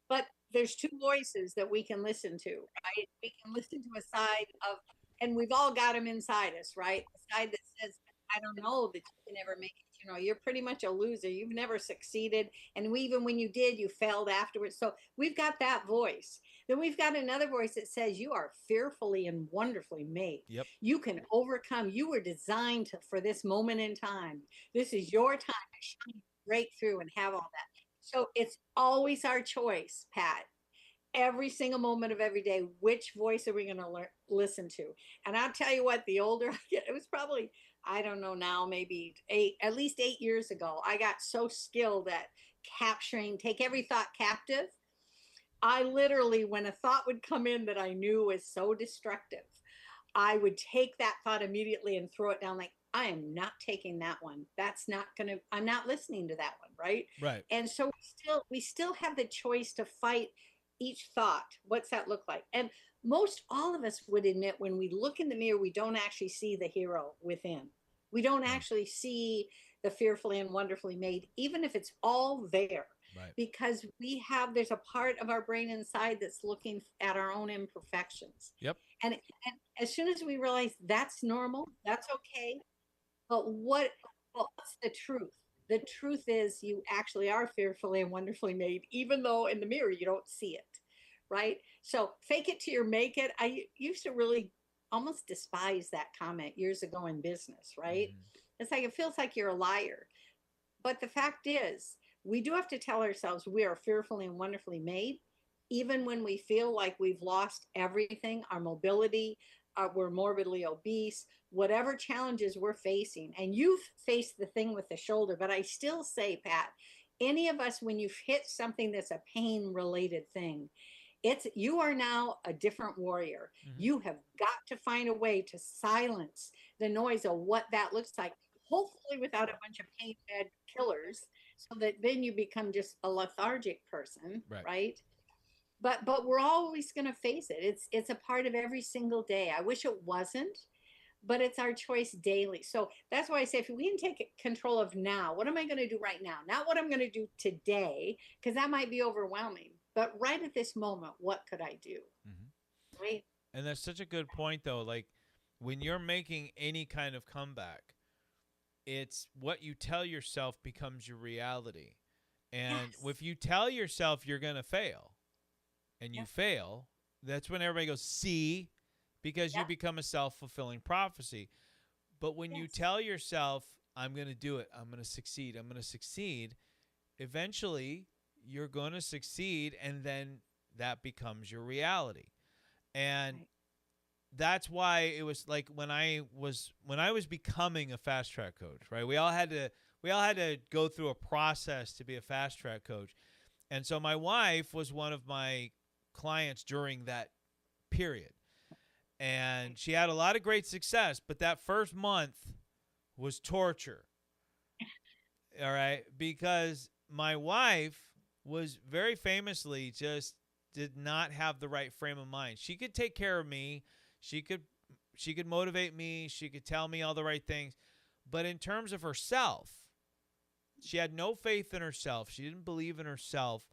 But there's two voices that we can listen to, right? We can listen to a side of, and we've all got them inside us, right? The side that says, I don't know that you can ever make it. You know, you're pretty much a loser. You've never succeeded. And even when you did, you failed afterwards. So we've got that voice. Then we've got another voice that says, you are fearfully and wonderfully made. Yep. You can overcome. You were designed for this moment in time. This is your time to shine, break through, and have all that. So it's always our choice, Pat. Every single moment of every day, which voice are we going to listen to? And I'll tell you what, the older I get, it was probably, I don't know now, maybe at least 8 years ago, I got so skilled at capturing, take every thought captive. I literally, when a thought would come in that I knew was so destructive, I would take that thought immediately and throw it down like, I am not taking that one. That's not going to, I'm not listening to that one, right? Right. And so we still have the choice to fight each thought, what's that look like? And most all of us would admit when we look in the mirror, we don't actually see the hero within. We don't No. actually see the fearfully and wonderfully made, even if it's all there, Right. because there's a part of our brain inside that's looking at our own imperfections. Yep. And as soon as we realize that's normal, that's okay. But what's the truth? The truth is you actually are fearfully and wonderfully made, even though in the mirror you don't see it. Right. So fake it till you make it. I used to really almost despise that comment years ago in business, right? Mhm. It's like it feels like you're a liar. But the fact is, we do have to tell ourselves we are fearfully and wonderfully made, even when we feel like we've lost everything, our mobility, we're morbidly obese, whatever challenges we're facing. And you've faced the thing with the shoulder, but I still say, Pat, any of us, when you've hit something that's a pain related thing, you are now a different warrior. Mhm. You have got to find a way to silence the noise of what that looks like, hopefully without a bunch of pain med killers, so that then you become just a lethargic person, Right. right? But we're always going to face it. It's a part of every single day. I wish it wasn't, but it's our choice daily. So that's why I say if we can take control of now, what am I going to do right now? Not what I'm going to do today, because that might be overwhelming. But right at this moment, what could I do? Mhm. Right? And that's such a good point, though. Like when you're making any kind of comeback, it's what you tell yourself becomes your reality. And Yes. if you tell yourself you're going to fail and you Yep. fail, that's when everybody goes, see, because you Yep. become a self fulfilling prophecy. But when you Yes. tell yourself, I'm going to do it, I'm going to succeed, I'm going to succeed, eventually you're going to succeed. And then that becomes your reality. And Right. that's why it was like when I was becoming a fast track coach, right? We all had to go through a process to be a fast track coach. And so my wife was one of my clients during that period. And she had a lot of great success, but that first month was torture. All right, because my wife was very famously just did not have the right frame of mind. She could take care of me. She could motivate me. She could tell me all the right things. But in terms of herself, she had no faith in herself. She didn't believe in herself.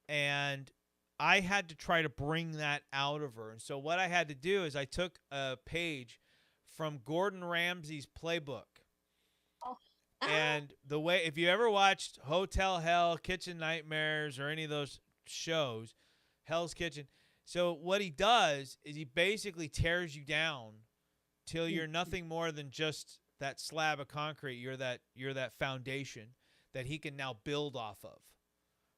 And I had to try to bring that out of her. And so what I had to do is I took a page from Gordon Ramsay's playbook. Oh. And the way, if you ever watched Hotel Hell, Kitchen Nightmares, or any of those shows, Hell's Kitchen. So what he does is he basically tears you down till you're nothing more than just that slab of concrete. You're that foundation that he can now build off of,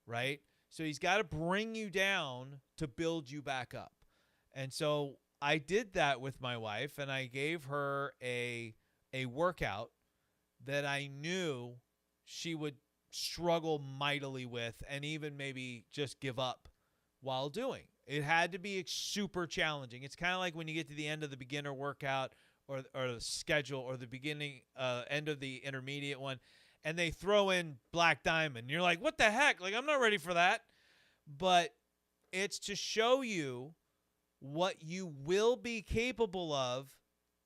right? So he's got to bring you down to build you back up. And so I did that with my wife, and I gave her a workout that I knew she would struggle mightily with and even maybe just give up while doing. It had to be super challenging. It's kind of like when you get to the end of the beginner workout or the schedule or the beginning end of the intermediate one, and they throw in Black Diamond. You're like, what the heck? Like, I'm not ready for that. But it's to show you what you will be capable of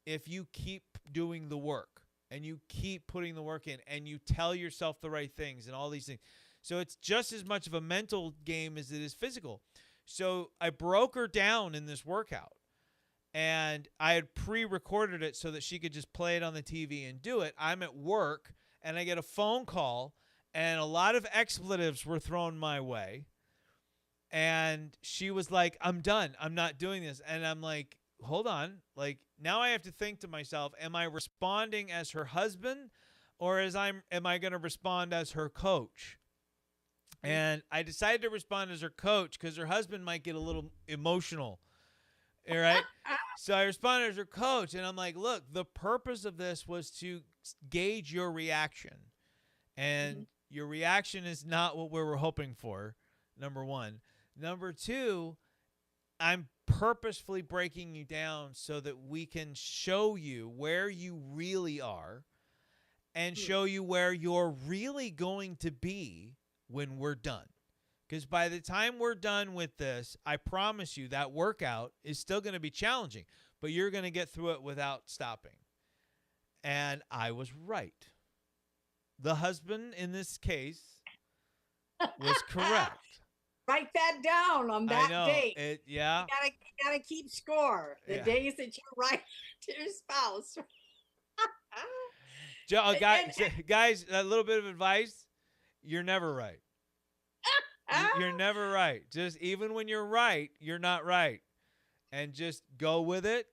if you keep doing the work and you keep putting the work in and you tell yourself the right things and all these things. So it's just as much of a mental game as it is physical. So I broke her down in this workout, and I had pre-recorded it so that she could just play it on the TV and do it. I'm at work, and I get a phone call, and a lot of expletives were thrown my way. And she was like, I'm done. I'm not doing this. And I'm like, hold on. Like, now I have to think to myself, am I responding as her husband, or am I going to respond as her coach? And I decided to respond as her coach because her husband might get a little emotional. All right. So I responded as her coach, and I'm like, look, the purpose of this was to gauge your reaction. And your reaction is not what we were hoping for, number one. Number two, I'm purposefully breaking you down so that we can show you where you really are and show you where you're really going to be when we're done. Because by the time we're done with this, I promise you that workout is still going to be challenging, but you're going to get through it without stopping. And I was right. The husband in this case was correct. Write that down on I that know. date. Yeah. You gotta keep score. The Yeah. days that you write to your spouse. Guys, a little bit of advice. You're never right. You're never right. Just even when you're right, you're not right. And just go with it.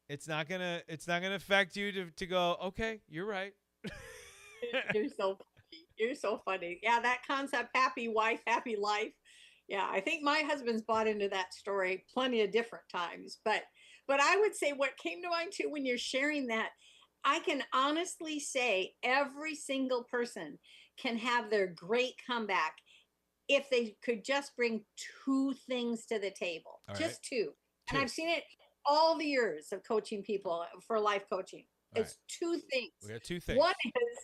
It's not gonna affect you to go, okay, you're right. You're so funny. You're so funny. Yeah, that concept, happy wife, happy life. Yeah, I think my husband's bought into that story plenty of different times. But I would say what came to mind too when you're sharing that, I can honestly say every single person can have their great comeback if they could just bring two things to the table. All Just right. two. And I've seen it all the years of coaching people for life coaching. It's two things. We got two things. One is,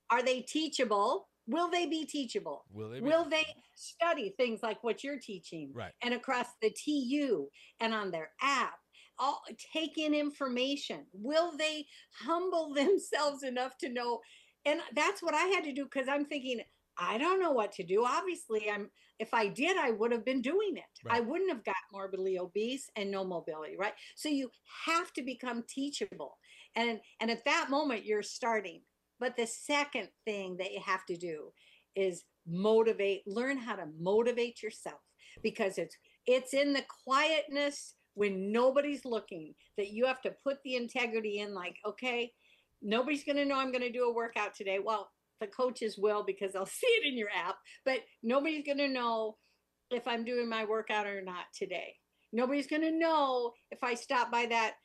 are they teachable? Will they be teachable? Will they study things like what you're teaching? Right. And across the TU and on their app, all take in information. Will they humble themselves enough to know? And that's what I had to do, because I'm thinking, I don't know what to do. Obviously, if I did, I would have been doing it. Right. I wouldn't have got morbidly obese and no mobility, right? So you have to become teachable. And at that moment, you're starting. But the second thing that you have to do is learn how to motivate yourself, because it's in the quietness when nobody's looking that you have to put the integrity in, like, okay, nobody's going to know I'm going to do a workout today. Well, the coaches will, because they'll see it in your app, but nobody's going to know if I'm doing my workout or not today. Nobody's going to know if I stop by that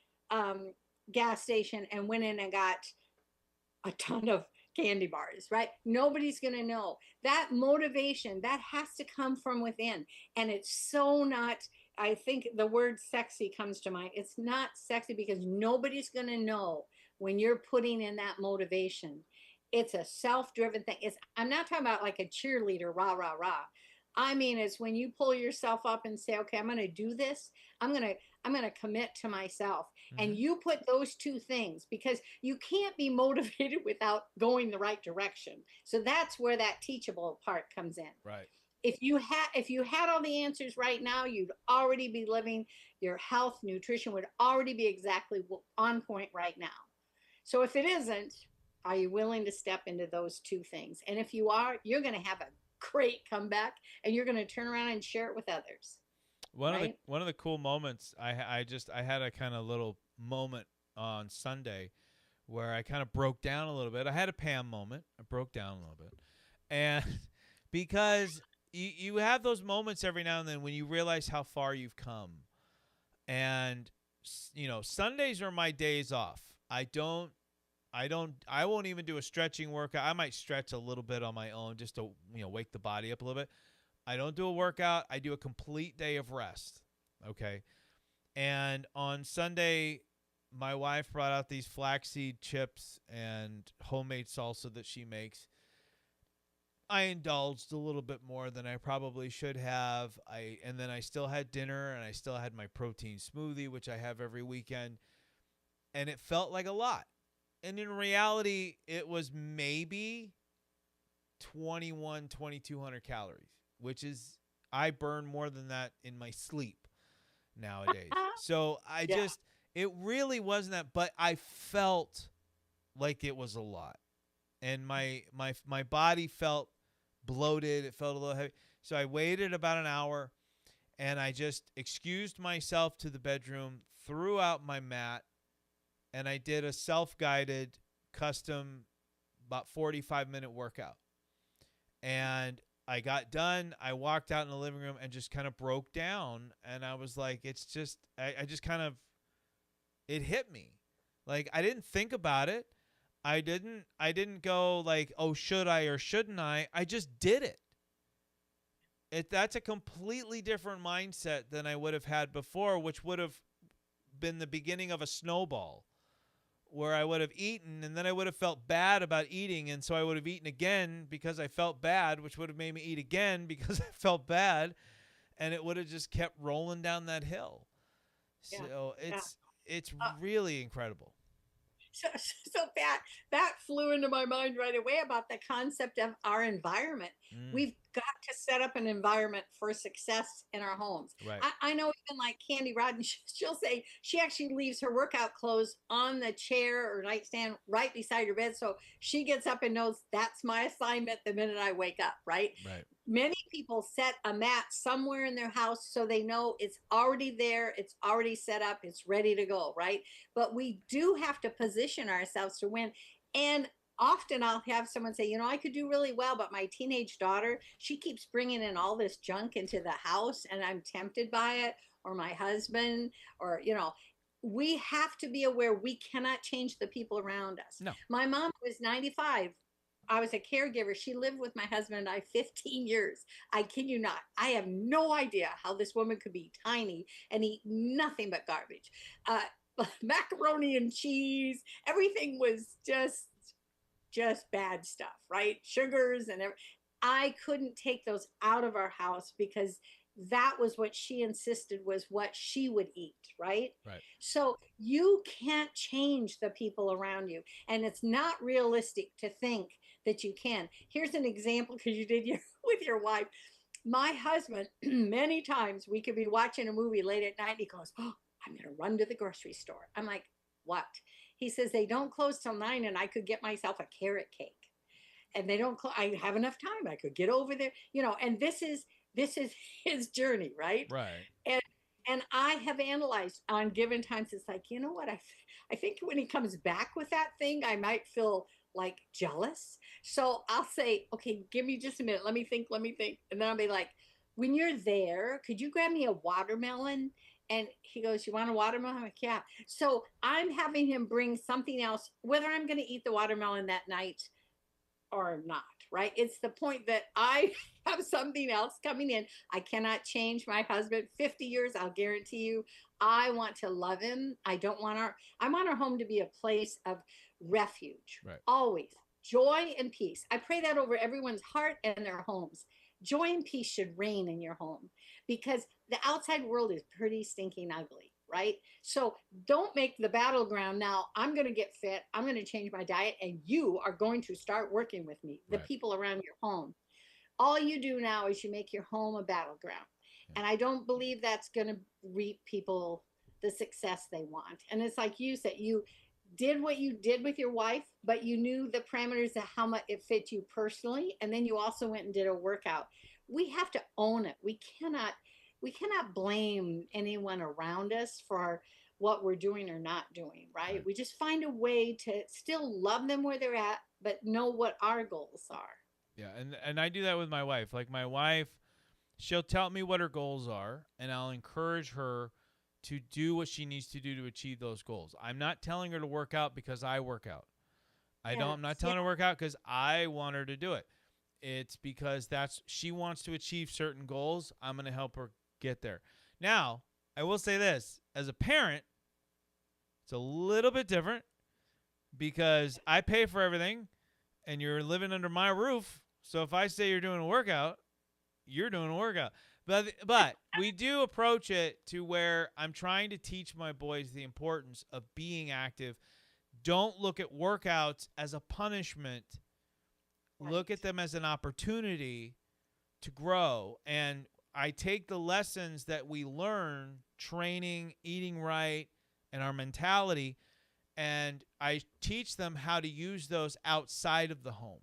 gas station and went in and got a ton of candy bars, right? Nobody's going to know. That motivation, that has to come from within. And it's so not, I think the word sexy comes to mind. It's not sexy because nobody's going to know when you're putting in that motivation. It's a self-driven thing. I'm not talking about like a cheerleader, rah, rah, rah. I mean, it's when you pull yourself up and say, okay, I'm going to do this. I'm going to commit to myself. Mm-hmm. And you put those two things, because you can't be motivated without going the right direction. So that's where that teachable part comes in. Right. If you had all the answers right now, you'd already be living, your health, nutrition would already be exactly on point right now. So if it isn't, are you willing to step into those two things? And if you are, you're going to have a great comeback, and you're going to turn around and share it with others. One of the cool moments, I had a kind of little moment on Sunday where I kind of broke down a little bit. I had a Pam moment. I broke down a little bit. And because you have those moments every now and then when you realize how far you've come. And, Sundays are my days off. I won't even do a stretching workout. I might stretch a little bit on my own just to, wake the body up a little bit. I don't do a workout. I do a complete day of rest. Okay. And on Sunday, my wife brought out these flaxseed chips and homemade salsa that she makes. I indulged a little bit more than I probably should have. And then I still had dinner, and I still had my protein smoothie, which I have every weekend. And it felt like a lot. And in reality, it was maybe 2,200 calories, which is, I burn more than that in my sleep nowadays. So it really wasn't that, but I felt like it was a lot. And my body felt bloated. It felt a little heavy. So I waited about an hour, and I just excused myself to the bedroom, threw out my mat, and I did a self-guided, custom, about 45-minute workout. And I got done. I walked out in the living room and just kind of broke down. And I was like, it's just, I just kind of, it hit me. Like, I didn't think about it. I didn't go like, oh, should I or shouldn't I? I just did it. That's a completely different mindset than I would have had before, which would have been the beginning of a snowball. where I would have eaten and then I would have felt bad about eating. And so I would have eaten again because I felt bad, which would have made me eat again because I felt bad. And it would have just kept rolling down that hill. Yeah. So Yeah. it's really incredible. So that flew into my mind right away about the concept of our environment. Mm, We've got to set up an environment for success in our homes. right. I know even like Candy Rodden, she'll say she actually leaves her workout clothes on the chair or nightstand right beside her bed. So she gets up and knows that's my assignment the minute I wake up, right? Right. Many people set a mat somewhere in their house so they know it's already there, it's already set up, it's ready to go, right? But we do have to position ourselves to win. And often I'll have someone say, I could do really well, but my teenage daughter, she keeps bringing in all this junk into the house and I'm tempted by it, or my husband, or, we have to be aware we cannot change the people around us. No. My mom was 95. I was a caregiver. She lived with my husband and I 15 years. I kid you not. I have no idea how this woman could be tiny and eat nothing but garbage. Macaroni and cheese, everything was just bad stuff, right? Sugars and everything. I couldn't take those out of our house because that was what she insisted was what she would eat, right? Right. So you can't change the people around you. And it's not realistic to think that you can. Here's an example because you did with your wife. My husband, many times we could be watching a movie late at night. And he goes, "Oh, I'm going to run to the grocery store." I'm like, "What?" He says, "They don't close till 9 and I could get myself a carrot cake. And they don't, I have enough time. I could get over there, and this is his journey, right? Right. And I have analyzed on given times. It's like, you know what? I think when he comes back with that thing, I might feel like jealous. So I'll say, okay, give me just a minute. Let me think. And then I'll be like, when you're there, could you grab me a watermelon? And he goes, "You want a watermelon?" I'm like, "Yeah." So I'm having him bring something else, whether I'm going to eat the watermelon that night or not, right? It's the point that I have something else coming in. I cannot change my husband 50 years. I'll guarantee you, I want to love him. I want our home to be a place of refuge. Right. Always joy and peace. I pray that over everyone's heart and their homes. Joy and peace should reign in your home because the outside world is pretty stinking ugly, right? So don't make the battleground now, I'm going to get fit, I'm going to change my diet, and you are going to start working with me, the Right. people around your home. All you do now is you make your home a battleground. And I don't believe that's going to reap people the success they want. And it's like you said, you did what you did with your wife, but you knew the parameters of how much it fit you personally. And then you also went and did a workout. We have to own it. We cannot blame anyone around us for what we're doing or not doing, right? Right. We just find a way to still love them where they're at, but know what our goals are. Yeah, and I do that with my wife. Like my wife, she'll tell me what her goals are, and I'll encourage her to do what she needs to do to achieve those goals. I'm not telling her to work out because I work out. I'm not telling her to work out because I want her to do it. It's because she wants to achieve certain goals. I'm going to help her get there. Now, I will say this. As a parent, it's a little bit different because I pay for everything and you're living under my roof. So if I say you're doing a workout, you're doing a workout. But we do approach it to where I'm trying to teach my boys the importance of being active. Don't look at workouts as a punishment. Right. Look at them as an opportunity to grow. And I take the lessons that we learn, training, eating right, and our mentality, and I teach them how to use those outside of the home.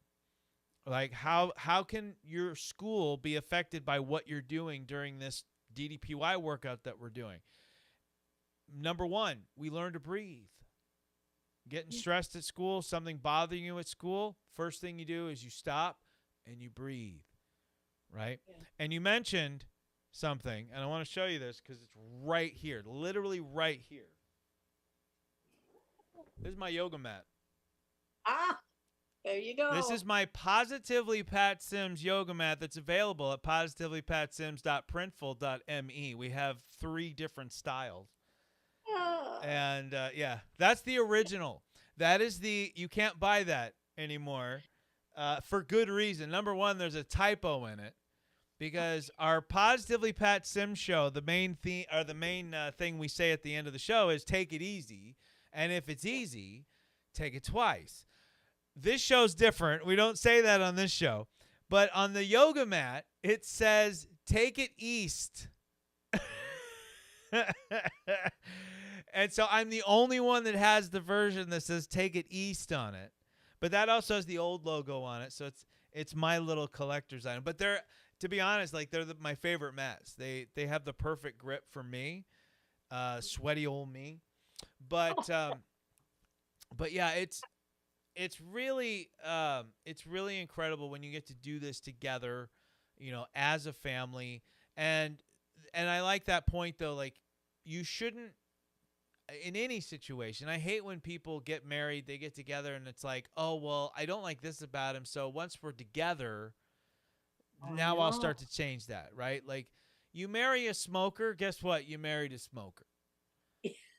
Like how can your school be affected by what you're doing during this DDPY workout that we're doing? Number one, we learn to breathe. Getting stressed at school, something bothering you at school, first thing you do is you stop and you breathe, right? Yeah. And you mentioned something, and I want to show you this because it's right here, literally right here. This is my yoga mat. Ah, there you go. This is my Positively Pat Sims yoga mat that's available at positivelypatsims.printful.me. We have 3 different styles. Ah. And, yeah, that's the original. That is you can't buy that anymore for good reason. Number one, there's a typo in it because our Positively Pat Sim show, the main theme or the main thing we say at the end of the show is take it easy. And if it's easy, take it twice. This show's different. We don't say that on this show. But on the yoga mat, it says take it east. And so I'm the only one that has the version that says take it east on it. But that also has the old logo on it. So it's my little collector's item. But they're, to be honest, like they're my favorite mats. They have the perfect grip for me. Sweaty old me. But yeah, it's really incredible when you get to do this together, as a family. And I like that point though, like you shouldn't in any situation. I hate when people get married, they get together and it's like, "Oh, well, I don't like this about him, so once we're together, now I'll start to change that," right? Like you marry a smoker, guess what? You married a smoker.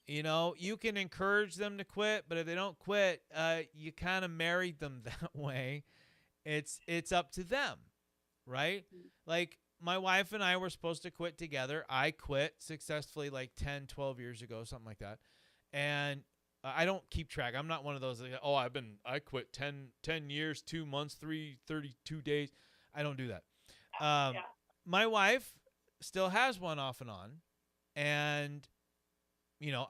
You can encourage them to quit, but if they don't quit, you kind of married them that way. It's up to them, right? Like my wife and I were supposed to quit together. I quit successfully like 10, 12 years ago, something like that. And I don't keep track. I'm not one of those, I quit 10 years, 2 months, 32 days. I don't do that. My wife still has one off and on. And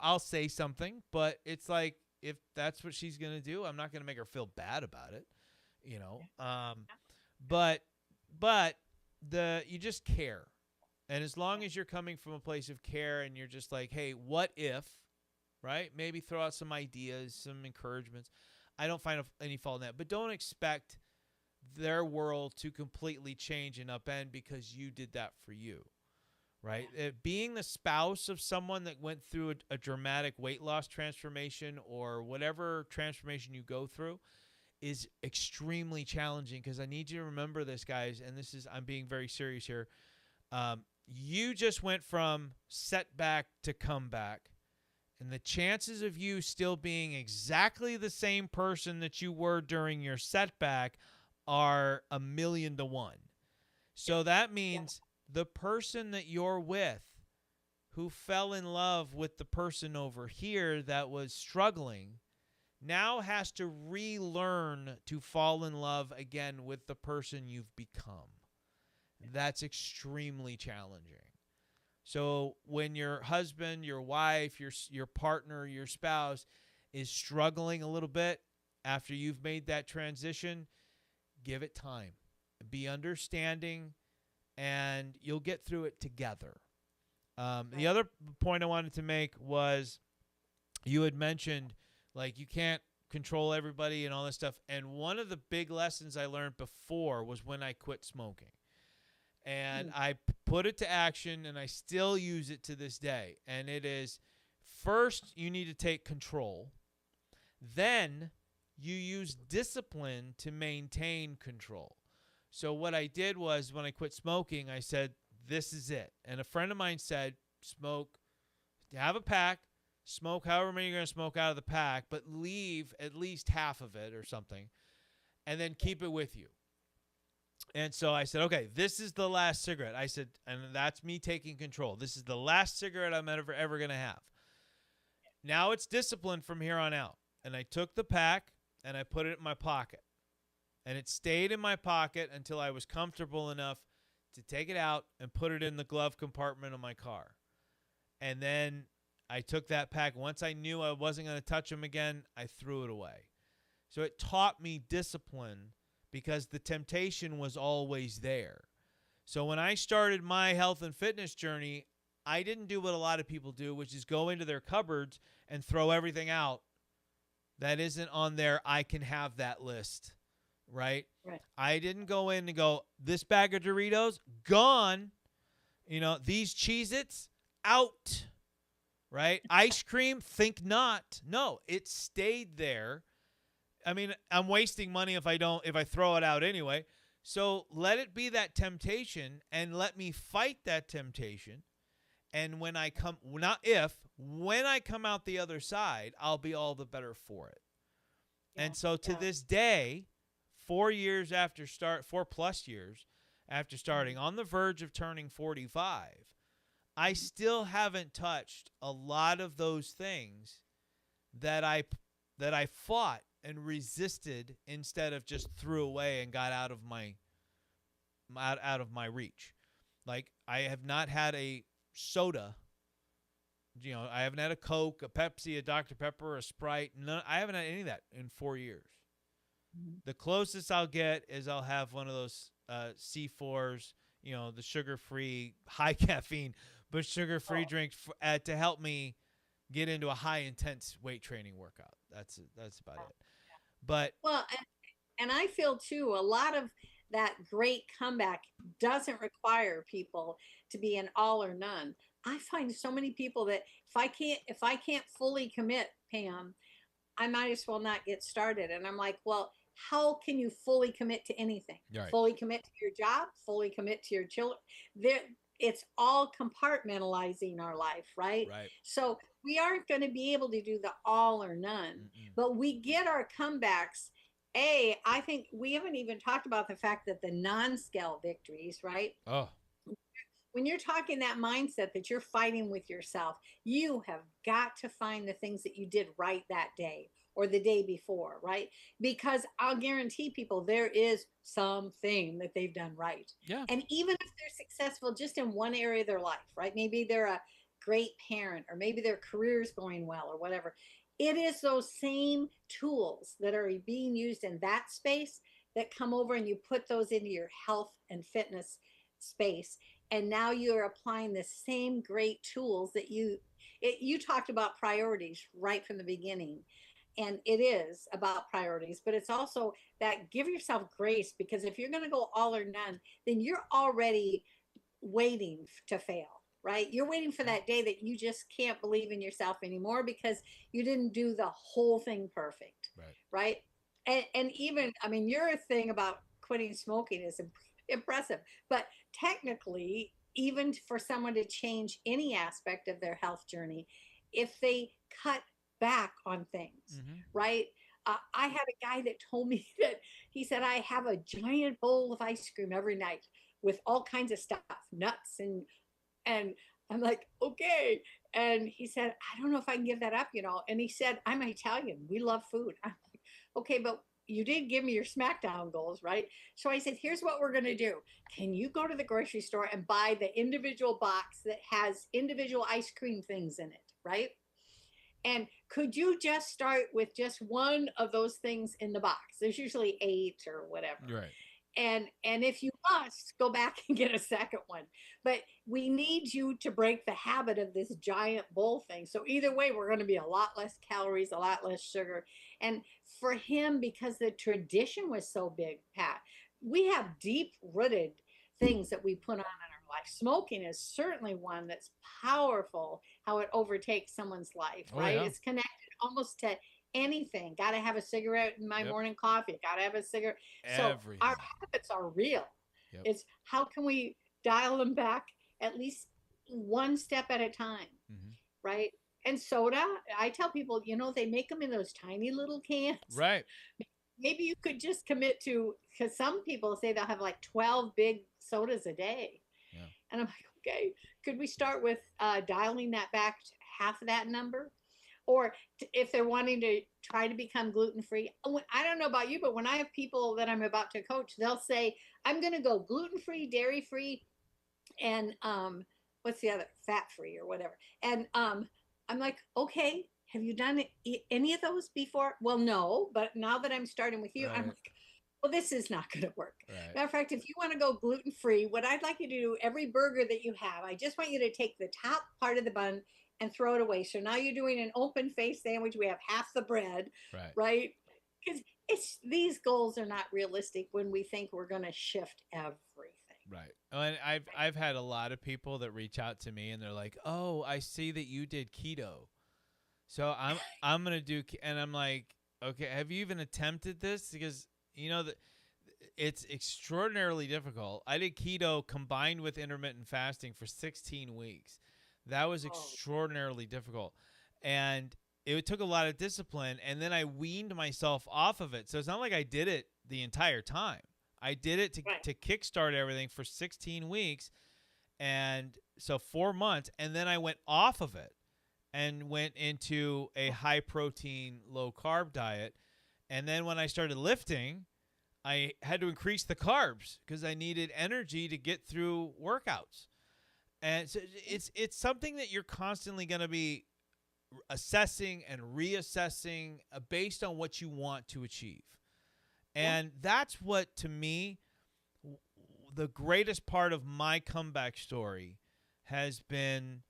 I'll say something, but it's like, if that's what she's going to do, I'm not going to make her feel bad about it, but you just care. And as long as you're coming from a place of care and you're just like, hey, what if, right? Maybe throw out some ideas, some encouragements. I don't find any fault in that, but don't expect their world to completely change and upend because you did that for you. Right? Being the spouse of someone that went through a dramatic weight loss transformation or whatever transformation you go through is extremely challenging, because I need you to remember this, guys, and I'm being very serious here. You just went from setback to comeback, and the chances of you still being exactly the same person that you were during your setback are 1,000,000 to 1. So that means the person that you're with who fell in love with the person over here that was struggling now has to relearn to fall in love again with the person you've become. That's extremely challenging. So when your husband, your wife, your partner, your spouse is struggling a little bit after you've made that transition, give it time. Be understanding, and you'll get through it together. The other point I wanted to make was you had mentioned, like, you can't control everybody and all this stuff. And one of the big lessons I learned before was when I quit smoking. And I put it to action, and I still use it to this day. And it is, first, you need to take control. Then you use discipline to maintain control. So what I did was, when I quit smoking, I said, this is it. And a friend of mine said, smoke, have a pack, smoke however many you're going to smoke out of the pack, but leave at least half of it or something, and then keep it with you. And so I said, okay, this is the last cigarette. I said, and that's me taking control. This is the last cigarette I'm ever going to have. Now it's discipline from here on out. And I took the pack and I put it in my pocket. And it stayed in my pocket until I was comfortable enough to take it out and put it in the glove compartment of my car. And then I took that pack. Once I knew I wasn't going to touch them again, I threw it away. So it taught me discipline, because the temptation was always there. So when I started my health and fitness journey, I didn't do what a lot of people do, which is go into their cupboards and throw everything out that isn't on their I can have that list. Right? I didn't go in and go, this bag of Doritos, gone. These Cheez-Its, out. Right? Ice cream, think not. No, it stayed there. I mean, I'm wasting money if I throw it out anyway. So let it be that temptation, and let me fight that temptation. And when I come out the other side, I'll be all the better for it. And so to yeah. this day, 4+ years after starting, on the verge of turning 45, I still haven't touched a lot of those things that I fought and resisted instead of just threw away and got out of my reach. Like, I have not had a soda. I haven't had a Coke, a Pepsi, a Dr. Pepper, a Sprite. I haven't had any of that in 4 years. Mhm. The closest I'll get is I'll have one of those C4s, the sugar-free, high caffeine, but sugar-free drinks to help me get into a high-intense weight training workout. That's about it. But Well, and I feel too, a lot of that great comeback doesn't require people to be an all or none. I find so many people that if I can't fully commit, Pam, I might as well not get started. And I'm like, well, how can you fully commit to anything? Right. Fully commit to your job, fully commit to your children. There, it's all compartmentalizing our life, right? right. So we aren't going to be able to do the all or none, Mm-mm. but we get our comebacks. I think we haven't even talked about the fact that the non-scale victories, right? Oh, When you're talking that mindset that you're fighting with yourself, you have got to find the things that you did right that day or the day before, right? Because I'll guarantee people there is something that they've done right. yeah. And even if they're successful just in one area of their life, right? Maybe they're a great parent, or maybe their career's going well, or whatever. It is those same tools that are being used in that space that come over and you put those into your health and fitness space, and now you're applying the same great tools that you talked about priorities right from the beginning, and it is about priorities, but it's also that give yourself grace, because if you're going to go all or none, then you're already waiting to fail, right? You're waiting for that day that you just can't believe in yourself anymore because you didn't do the whole thing perfect, Right. right? And even, I mean, your thing about quitting smoking is impressive, but technically, even for someone to change any aspect of their health journey, if they cut back on things, Mm-hmm. right? I had a guy that told me that he said, I have a giant bowl of ice cream every night with all kinds of stuff, nuts, and I'm like, okay. And he said, I don't know if I can give that up, And he said, I'm Italian. We love food. I'm like, okay, but you did give me your SmackDown goals, right? So I said, here's what we're going to do. Can you go to the grocery store and buy the individual box that has individual ice cream things in it, right? And could you just start with just one of those things in the box? There's usually 8 or whatever. Right. And if you must, go back and get a second one. But we need you to break the habit of this giant bowl thing. So either way, we're going to be a lot less calories, a lot less sugar. And for him, because the tradition was so big, Pat, we have deep rooted things that we put on in our life. Smoking is certainly one that's powerful, how it overtakes someone's life, Oh, right? yeah. It's connected almost to anything. Got to have a cigarette in my Yep. morning coffee. Got to have a cigarette. So Everything. our habits are real. Yep. It's how can we dial them back at least one step at a time, Mm-hmm. right? And soda, I tell people, they make them in those tiny little cans. Right. Maybe you could just commit to, because some people say they'll have like 12 big sodas a day. Yeah. And I'm like, okay, could we start with dialing that back to half of that number? Or if they're wanting to try to become gluten free, I don't know about you, but when I have people that I'm about to coach, they'll say, I'm going to go gluten free, dairy free, and what's the other, fat free or whatever. And I'm like, okay, have you done any of those before? Well, no, but now that I'm starting with you, I'm Right. like, well, this is not going to work. Right. Matter of fact, if you want to go gluten free, what I'd like you to do, every burger that you have, I just want you to take the top part of the bun and throw it away. So now you're doing an open face sandwich. We have half the bread, Right. right? Because these goals are not realistic when we think we're going to shift everything. Right. Oh, and I've had a lot of people that reach out to me and they're like, "Oh, I see that you did keto, so I'm gonna do." And I'm like, "Okay, have you even attempted this? Because that it's extraordinarily difficult. I did keto combined with intermittent fasting for 16 weeks. That was Oh. extraordinarily difficult, and it took a lot of discipline, and then I weaned myself off of it. So it's not like I did it the entire time. I did it to kickstart everything for 16 weeks, and so 4 months, and then I went off of it and went into a high protein, low carb diet. And then when I started lifting, I had to increase the carbs because I needed energy to get through workouts. And so it's something that you're constantly going to be assessing and reassessing based on what you want to achieve. And that's what, to me, the greatest part of my comeback story has been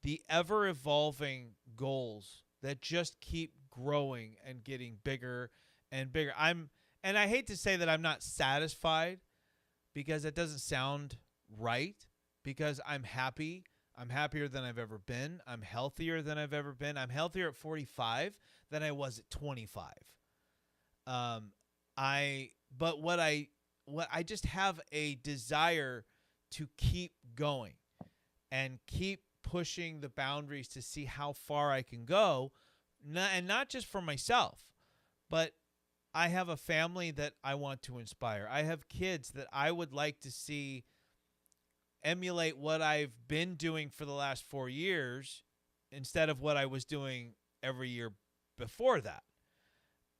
the ever-evolving goals that just keep growing and getting bigger and bigger. And I hate to say that I'm not satisfied, because that doesn't sound right, because I'm happy. I'm happier than I've ever been. I'm healthier than I've ever been. I'm healthier at 45 than I was at 25. But what I just have a desire to keep going and keep pushing the boundaries to see how far I can go, and not just for myself, but I have a family that I want to inspire. I have kids that I would like to see emulate what I've been doing for the last 4 years instead of what I was doing every year before that.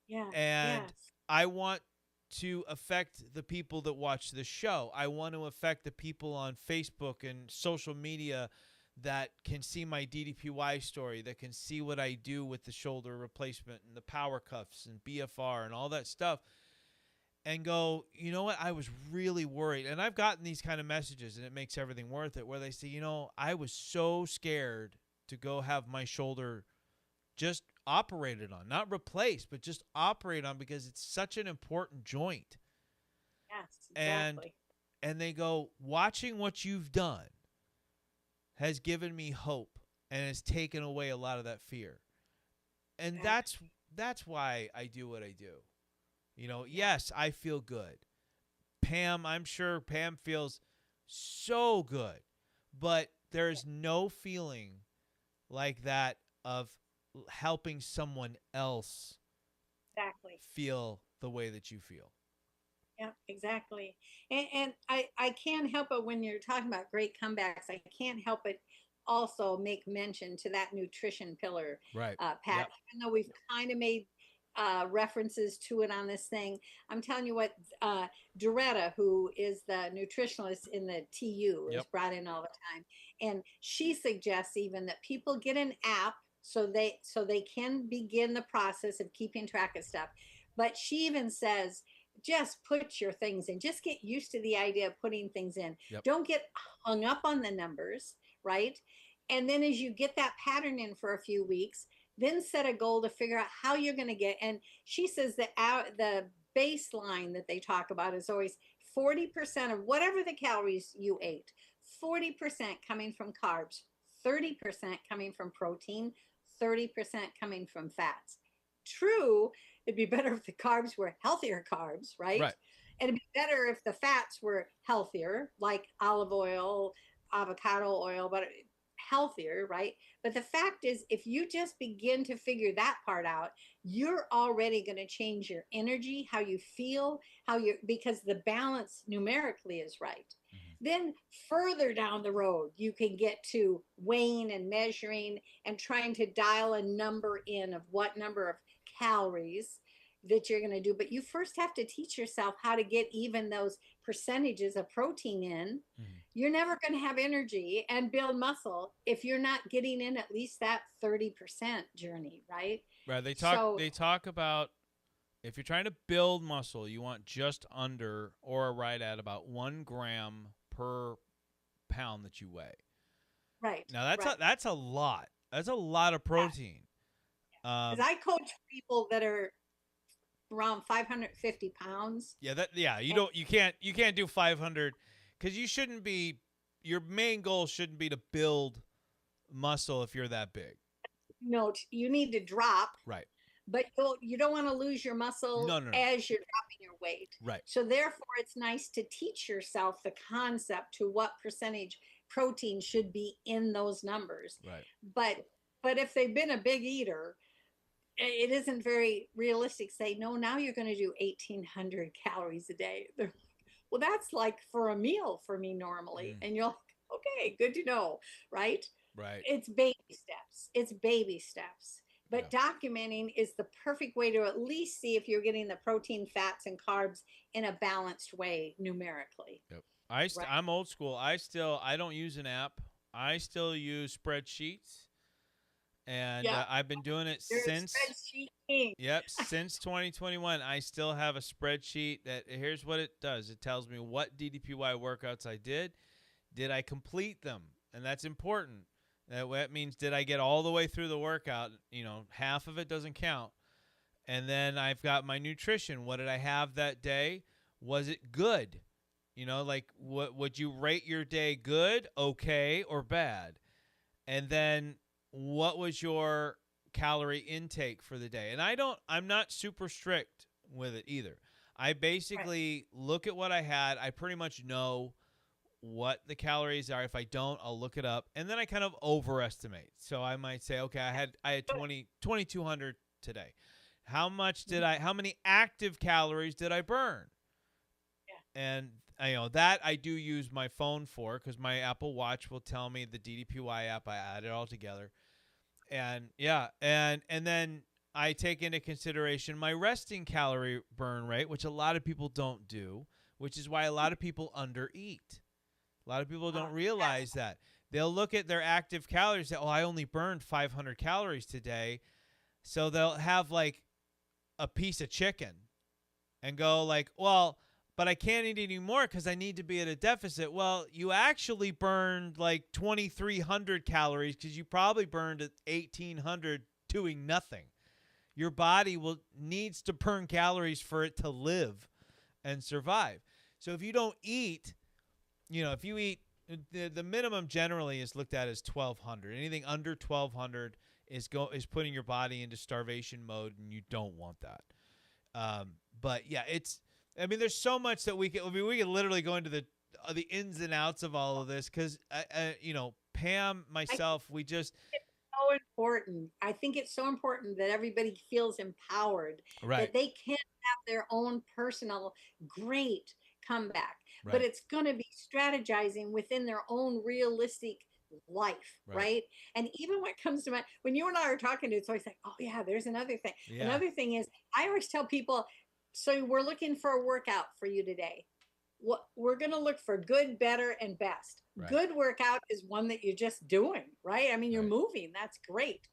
Yeah. And Yes. I want to affect the people that watch this show. I want to affect the people on Facebook and social media that can see my DDPY story, that can see what I do with the shoulder replacement and the power cuffs and BFR and all that stuff, and go, you know what, I was really worried. And I've gotten these kind of messages, and it makes everything worth it, where they say, you know, I was so scared to go have my shoulder just operated on, not replaced, but just operated on, because it's such an important joint. Yes, exactly. And they go, watching what you've done has given me hope and has taken away a lot of that fear. And that's why I do what I do. You know, yes, I feel good. Pam, I'm sure Pam feels so good, but there is no feeling like that of helping someone else Exactly. feel the way that you feel. Yeah, exactly. And I can't help it when you're talking about great comebacks. I can't help it also make mention to that nutrition pillar, Right. Pat. Yep. Even though we've kind of made references to it on this thing, I'm telling you what, Doretta, who is the nutritionalist in the TU, is Yep. brought in all the time, and she suggests even that people get an app so they can begin the process of keeping track of stuff. But she even says, just put your things in. Just get used to the idea of putting things in. Yep. Don't get hung up on the numbers, right? And then as you get that pattern in for a few weeks, then set a goal to figure out how you're going to get. And she says that the baseline that they talk about is always 40% of whatever the calories you ate, 40% coming from carbs, 30% coming from protein, 30% coming from fats. True, it'd be better if the carbs were healthier carbs, right? Right. And it'd be better if the fats were healthier, like olive oil, avocado oil, but healthier, right? But the fact is, if you just begin to figure that part out, you're already going to change your energy, how you feel, because the balance numerically is right. Then further down the road, you can get to weighing and measuring and trying to dial a number in of what number of calories that you're going to do. But you first have to teach yourself how to get even those percentages of protein in. You're never going to have energy and build muscle if you're not getting in at least that 30% journey, right? Right. They talk about, if you're trying to build muscle, you want just under or right at about 1 gram per pound that you weigh. Right. Now that's right. that's a lot. That's a lot of protein. Because I coach people that are around 550 pounds. You can't do 500, because you shouldn't be. Your main goal shouldn't be to build muscle if you're that big. No, you need to drop. Right. But you don't want to lose your muscle No. as you're dropping your weight. Right. So therefore, it's nice to teach yourself the concept to what percentage protein should be in those numbers. Right. But if they've been a big eater, it isn't very realistic. Say, no, now you're going to do 1,800 calories a day. They're like, well, that's like for a meal for me normally. Mm, And you're like, okay, good to know, right? right. It's baby steps. It's baby steps. Yeah. But documenting is the perfect way to at least see if you're getting the protein, fats, and carbs in a balanced way numerically, Yep. right? I'm old school. I don't use an app. I still use spreadsheets, and Yeah, I've been doing it you're a since. spreadsheet king. Yep, since 2021, I still have a spreadsheet that here's what it does. It tells me what DDPY workouts I did. Did I complete them? And that's important. That means did I get all the way through the workout? Half of it doesn't count. And then I've got my nutrition. What did I have that day? Was it good? Like what would you rate your day good, okay, or bad? And then what was your calorie intake for the day? And I'm not super strict with it either. I Right. basically look at what I had. I pretty much know what the calories are. If I don't, I'll look it up. And then I kind of overestimate. So I might say, okay, I had 2,200 today. How many active calories did I burn? And that I do use my phone for, because my Apple Watch will tell me the DDPY app. I add it all together, and yeah, and then I take into consideration my resting calorie burn rate, which a lot of people don't do, which is why a lot of people undereat. A lot of people don't realize Yes. that. They'll look at their active calories and say, "Oh, I only burned 500 calories today," so they'll have like a piece of chicken and go like, well, but I can't eat any more because I need to be at a deficit. Well, you actually burned like 2,300 calories because you probably burned 1,800 doing nothing. Your body needs to burn calories for it to live and survive. So if you don't eat, if you eat, the minimum generally is looked at as 1,200. Anything under 1,200 is putting your body into starvation mode, and you don't want that. But yeah, there's so much that we could literally go into the ins and outs of all of this because, Pam, I myself, we just so important. I think it's so important that everybody feels empowered, right, that they can have their own personal great comeback, but right, it's going to be strategizing within their own realistic life, right, right? And even what comes to mind when you and I are talking, it's always like, oh, yeah, there's another thing. yeah, Another thing is, I always tell people, so we're looking for a workout for you today. What we're going to look for good, better, and best. right, Good workout is one that you're just doing, right? I mean, you're right, moving. That's great.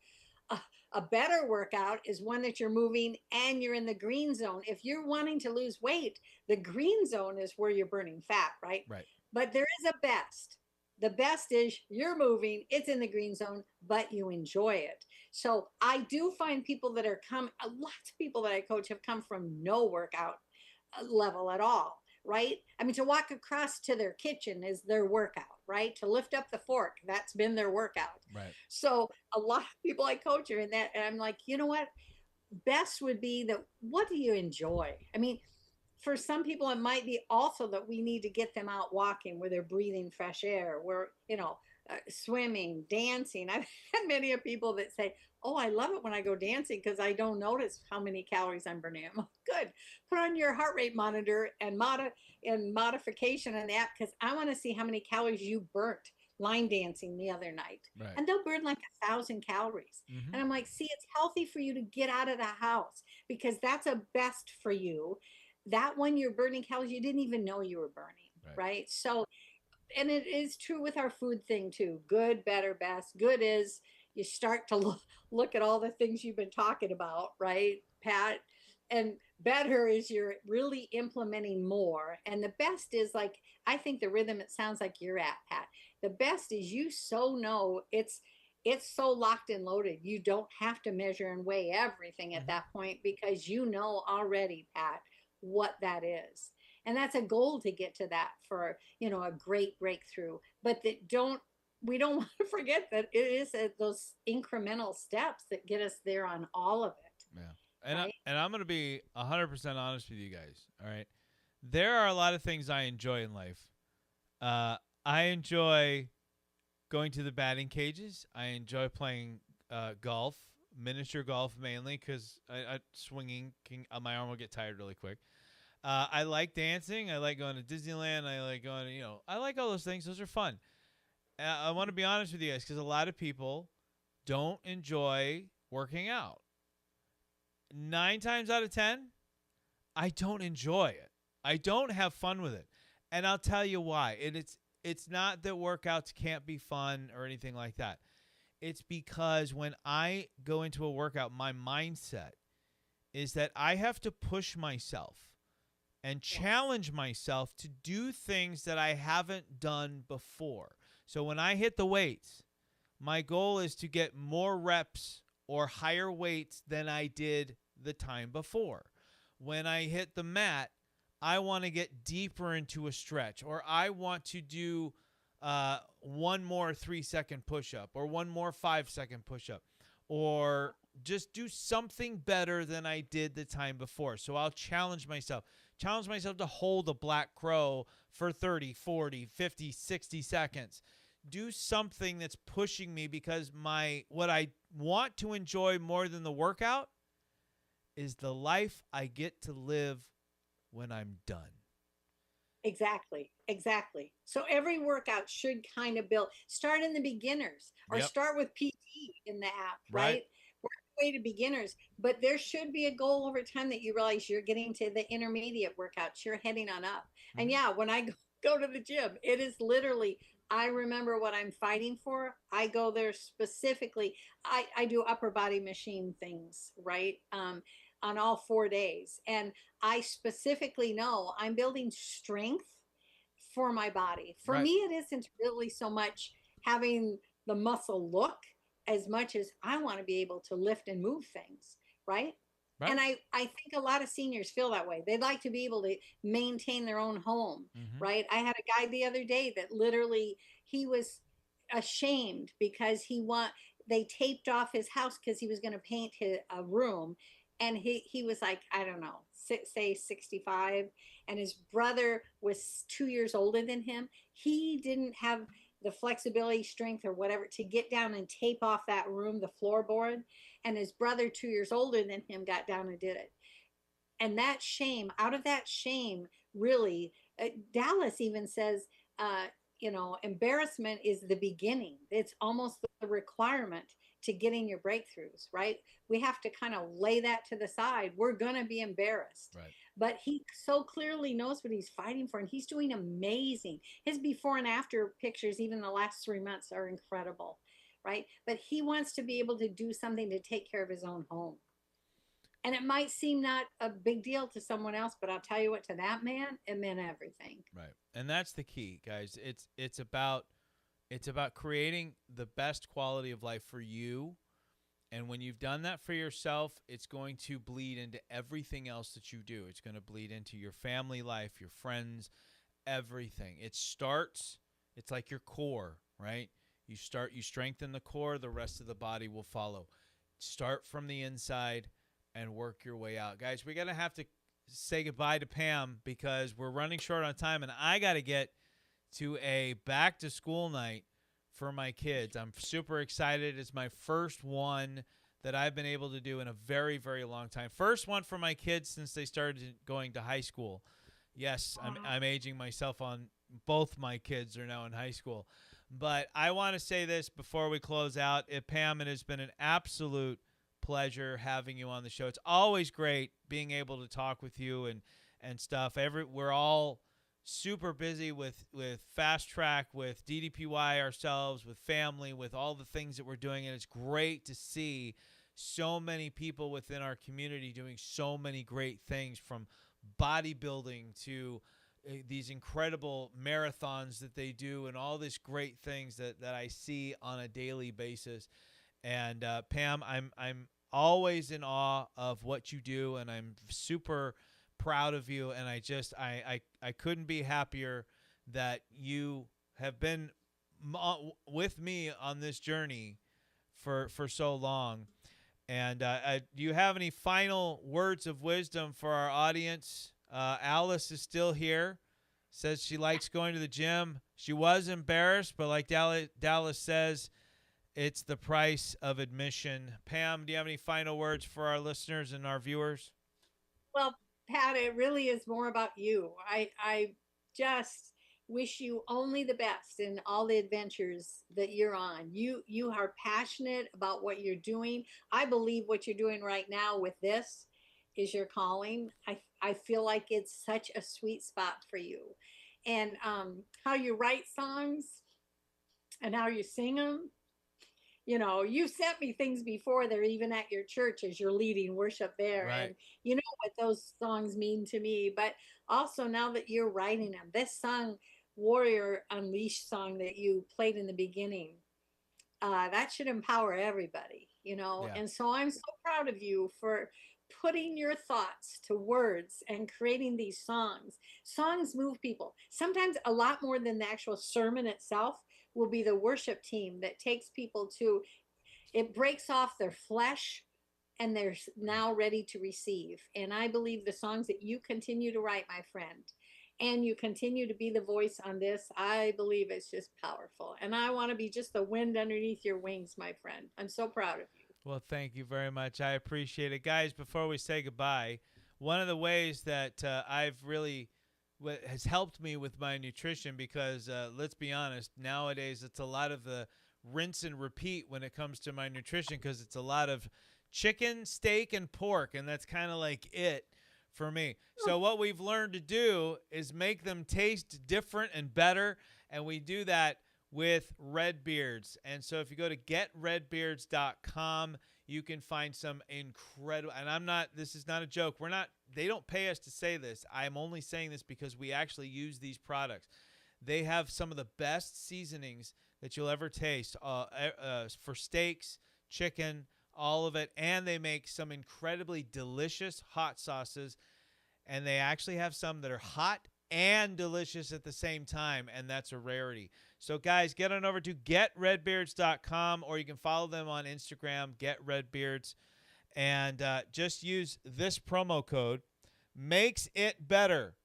A, a better workout is one that you're moving and you're in the green zone. If you're wanting to lose weight, the green zone is where you're burning fat, right? right. But there is a best. The best is you're moving, it's in the green zone, but you enjoy it. So I do find people that are lots of people that I coach have come from no workout level at all, right? I mean, to walk across to their kitchen is their workout, right? To lift up the fork, that's been their workout. Right. So a lot of people I coach are in that, and I'm like, you know what? Best would be that what do you enjoy? I mean, for some people, it might be also that we need to get them out walking where they're breathing fresh air, where, swimming, dancing. I've had many of people that say, oh, I love it when I go dancing because I don't notice how many calories I'm burning. I'm like, good. Put on your heart rate monitor and modification on that because I want to see how many calories you burnt line dancing the other night. Right. And they'll burn like 1,000 calories. Mm-hmm. And I'm like, see, it's healthy for you to get out of the house because that's a best for you. That one you're burning calories you didn't even know you were burning, Right. right? So, and it is true with our food thing too. Good, better, best. Good is you start to look at all the things you've been talking about, right, Pat? And better is you're really implementing more. And the best is like, I think the rhythm it sounds like you're at, Pat. The best is you so know it's so locked and loaded. You don't have to measure and weigh everything at Mm-hmm. that point because you know already, Pat, what that is. And that's a goal to get to that for, a great breakthrough. But that we don't want to forget that it is those incremental steps that get us there on all of it, Yeah. right? And I'm gonna be 100% honest with you guys. All right. There are a lot of things I enjoy in life. I enjoy going to the batting cages. I enjoy playing golf. miniature golf mainly because swinging my arm will get tired really quick. I like dancing. I like going to Disneyland. I like going to, I like all those things. Those are fun. I want to be honest with you guys because a lot of people don't enjoy working out. 9 times out of 10, I don't enjoy it. I don't have fun with it. And I'll tell you why. It's not that workouts can't be fun or anything like that. It's because when I go into a workout, my mindset is that I have to push myself and challenge myself to do things that I haven't done before. So when I hit the weights, my goal is to get more reps or higher weights than I did the time before. When I hit the mat, I want to get deeper into a stretch, or I want to do one more 3-second push-up or one more 5-second push-up, or just do something better than I did the time before. So I'll challenge myself to hold a black crow for 30, 40, 50, 60 seconds. Do something that's pushing me because what I want to enjoy more than the workout is the life I get to live when I'm done. Exactly. So every workout should kind of start in the beginners or Yep. start with PT in the app, Right. right? Work your way to beginners, but there should be a goal over time that you realize you're getting to the intermediate workouts. You're heading on up. And Mhm. yeah, when I go to the gym, it is literally, I remember what I'm fighting for. I go there specifically. I do upper body machine things, right? On all 4 days. And I specifically know I'm building strength for my body. For Right. me, it isn't really so much having the muscle look as much as I want to be able to lift and move things, right? Right. And I think a lot of seniors feel that way. They'd like to be able to maintain their own home, Mhm. right? I had a guy the other day that literally he was ashamed because they taped off his house because he was going to paint a room, and he was like, I don't know, say 65, and his brother was 2 years older than him. He didn't have the flexibility, strength, or whatever to get down and tape off that room, the floorboard, and his brother 2 years older than him got down and did it. And that shame, out of that shame, really, Dallas even says, embarrassment is the beginning. It's almost the requirement to getting your breakthroughs, right? We have to kind of lay that to the side. We're going to be embarrassed. Right. But he so clearly knows what he's fighting for, and he's doing amazing. His before and after pictures, even the last 3 months, are incredible, right? But he wants to be able to do something to take care of his own home. And it might seem not a big deal to someone else, but I'll tell you what, to that man, it meant everything. Right. And that's the key, guys. It's about creating the best quality of life for you. And when you've done that for yourself, it's going to bleed into everything else that you do. It's going to bleed into your family life, your friends, everything. It's like your core, right? You strengthen the core, the rest of the body will follow. Start from the inside and work your way out. Guys, we're going to have to say goodbye to Pam because we're running short on time, and I got to get to a back to school night for my kids. I'm super excited. It's my first one that I've been able to do in a very, very long time. First one for my kids since they started going to high school. Yes, I'm aging myself on both my kids are now in high school. But I want to say this before we close out. Pam, it has been an absolute pleasure having you on the show. It's always great being able to talk with you and stuff. We're all super busy with Fast Track, with DDPY ourselves, with family, with all the things that we're doing, and it's great to see so many people within our community doing so many great things, from bodybuilding to these incredible marathons that they do and all these great things that I see on a daily basis. And Pam, I'm always in awe of what you do, and I'm super proud of you. And I couldn't be happier that you have been with me on this journey for so long. And do you have any final words of wisdom for our audience? Alice is still here. Says she likes going to the gym. She was embarrassed, but like Dallas says, It's the price of admission. Pam, do you have any final words for our listeners and our viewers? Well, Pat, it really is more about you. I just wish you only the best in all the adventures that you're on. You are passionate about what you're doing. I believe what you're doing right now with this is your calling. I feel like it's such a sweet spot for you. And how you write songs and how you sing them, you sent me things before they're even at your church as you're leading worship there. Right. And you know what those songs mean to me. But also now that you're writing them, this song, Warrior Unleashed song that you played in the beginning, that should empower everybody. Yeah. And so I'm so proud of you for putting your thoughts to words and creating these songs. Songs move people. Sometimes a lot more than the actual sermon itself will be the worship team that takes people to, it breaks off their flesh and they're now ready to receive. And I believe the songs that you continue to write, my friend, and you continue to be the voice on this, I believe it's just powerful. And I want to be just the wind underneath your wings, my friend. I'm so proud of you. Well, thank you very much. I appreciate it. Guys, before we say goodbye, one of the ways that I've really what has helped me with my nutrition, because let's be honest, nowadays it's a lot of the rinse and repeat when it comes to my nutrition, because it's a lot of chicken, steak, and pork, and that's kind of like it for me. So what we've learned to do is make them taste different and better, and we do that with Redbeards. And so if you go to getredbeards.com, you can find some incredible, and this is not a joke. They don't pay us to say this. I'm only saying this because we actually use these products. They have some of the best seasonings that you'll ever taste for steaks, chicken, all of it. And they make some incredibly delicious hot sauces. And they actually have some that are hot and delicious at the same time, and that's a rarity. So, guys, get on over to getredbeards.com, or you can follow them on Instagram, getredbeards, and just use this promo code, makes it better,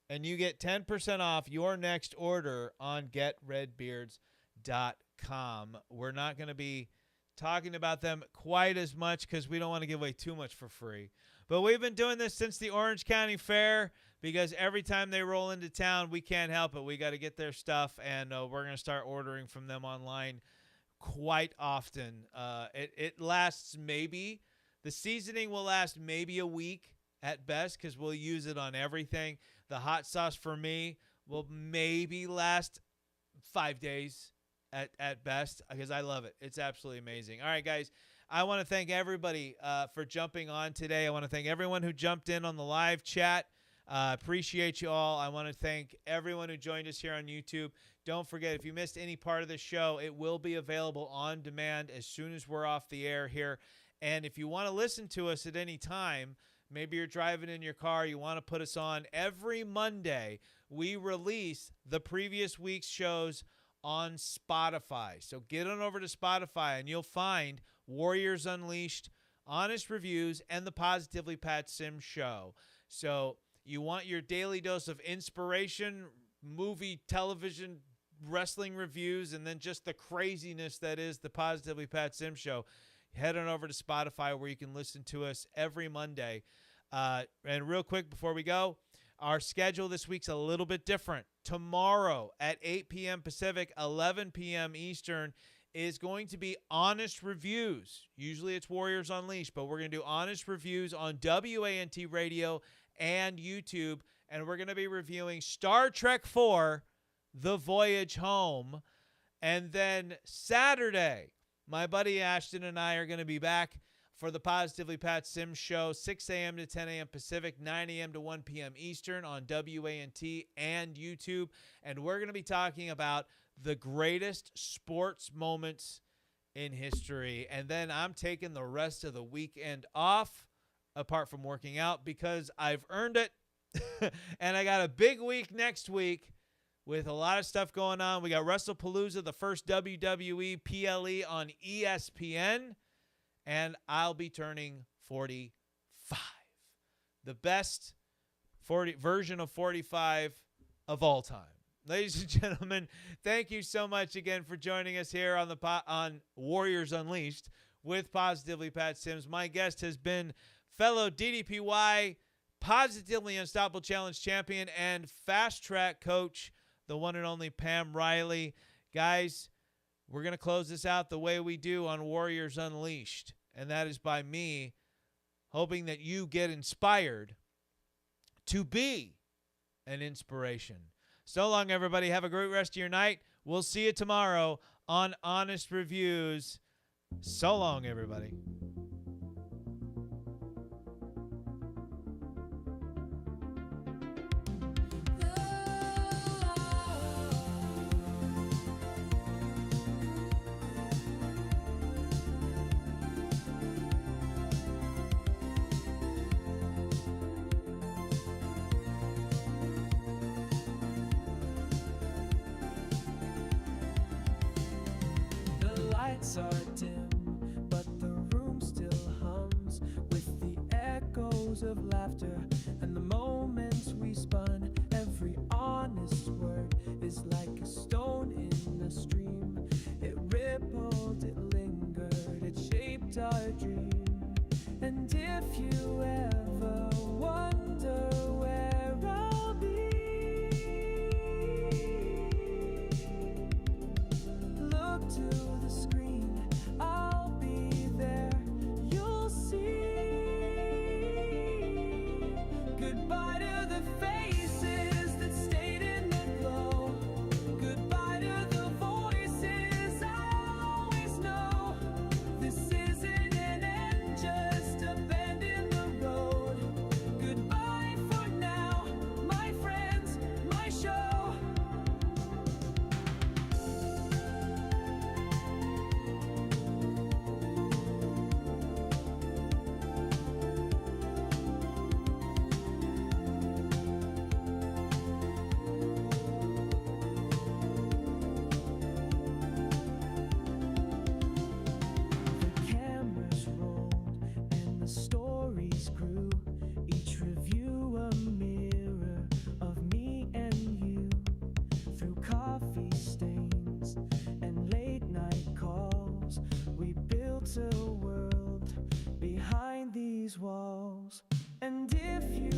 and you get 10% off your next order on getredbeards.com. We're not going to be talking about them quite as much because we don't want to give away too much for free. But we've been doing this since the Orange County Fair, because every time they roll into town, we can't help it. We got to get their stuff, and we're going to start ordering from them online quite often. It lasts maybe, the seasoning will last maybe a week at best, because we'll use it on everything. The hot sauce for me will maybe last 5 days at best, because I love it. It's absolutely amazing. All right, guys. I want to thank everybody for jumping on today. I want to thank everyone who jumped in on the live chat. Appreciate you all. I want to thank everyone who joined us here on YouTube. Don't forget, if you missed any part of the show, it will be available on demand as soon as we're off the air here. And if you want to listen to us at any time, maybe you're driving in your car, you want to put us on, every Monday we release the previous week's shows on Spotify. So get on over to Spotify and you'll find Warriors Unleashed, Honest Reviews, and the Positively Pat Sim Show. So you want your daily dose of inspiration, movie, television, wrestling reviews, and then just the craziness that is the Positively Pat Sim Show. Head on over to Spotify where you can listen to us every Monday. And real quick before we go, our schedule this week's a little bit different. Tomorrow at 8 p.m. Pacific, 11 p.m. Eastern is going to be Honest Reviews. Usually it's Warriors Unleashed, but we're going to do Honest Reviews on WANT Radio and YouTube, and we're going to be reviewing Star Trek IV, The Voyage Home. And then Saturday, my buddy Ashton and I are going to be back for the Positively Pat Sim Show, 6 a.m. to 10 a.m. Pacific, 9 a.m. to 1 p.m. Eastern on WANT and YouTube. And we're going to be talking about the greatest sports moments in history. And then I'm taking the rest of the weekend off, apart from working out, because I've earned it. And I got a big week next week with a lot of stuff going on. We got WrestlePalooza, the first WWE PLE on ESPN. And I'll be turning 45. The best version of 45 of all time. ladies and gentlemen, thank you so much again for joining us here on on Warriors Unleashed with Positively Pat Sims. My guest has been fellow DDPY Positively Unstoppable Challenge champion and fast track coach, the one and only Pam Riley. Guys, we're going to close this out the way we do on Warriors Unleashed, and that is by me hoping that you get inspired to be an inspiration. So long, everybody. Have a great rest of your night. We'll see you tomorrow on Honest Reviews. So long, everybody. The lights are dim, but the room still hums with the echoes of laughter and the moments we spun. Every honest word is like a stone in a stream. It rippled, it lingered, it shaped our dream. And if you ever wonder where I'll be, look to the screen, I'll be there, you'll see. Goodbye to the faces that stayed in the glow. Goodbye to the voices I always know. This isn't an end, just a bend in the road. Goodbye for now, my friends, my show. The cameras rolled and the stories grew. Each review a mirror of me and you. Through coffee stains and late night calls, we built a world behind these walls. And if you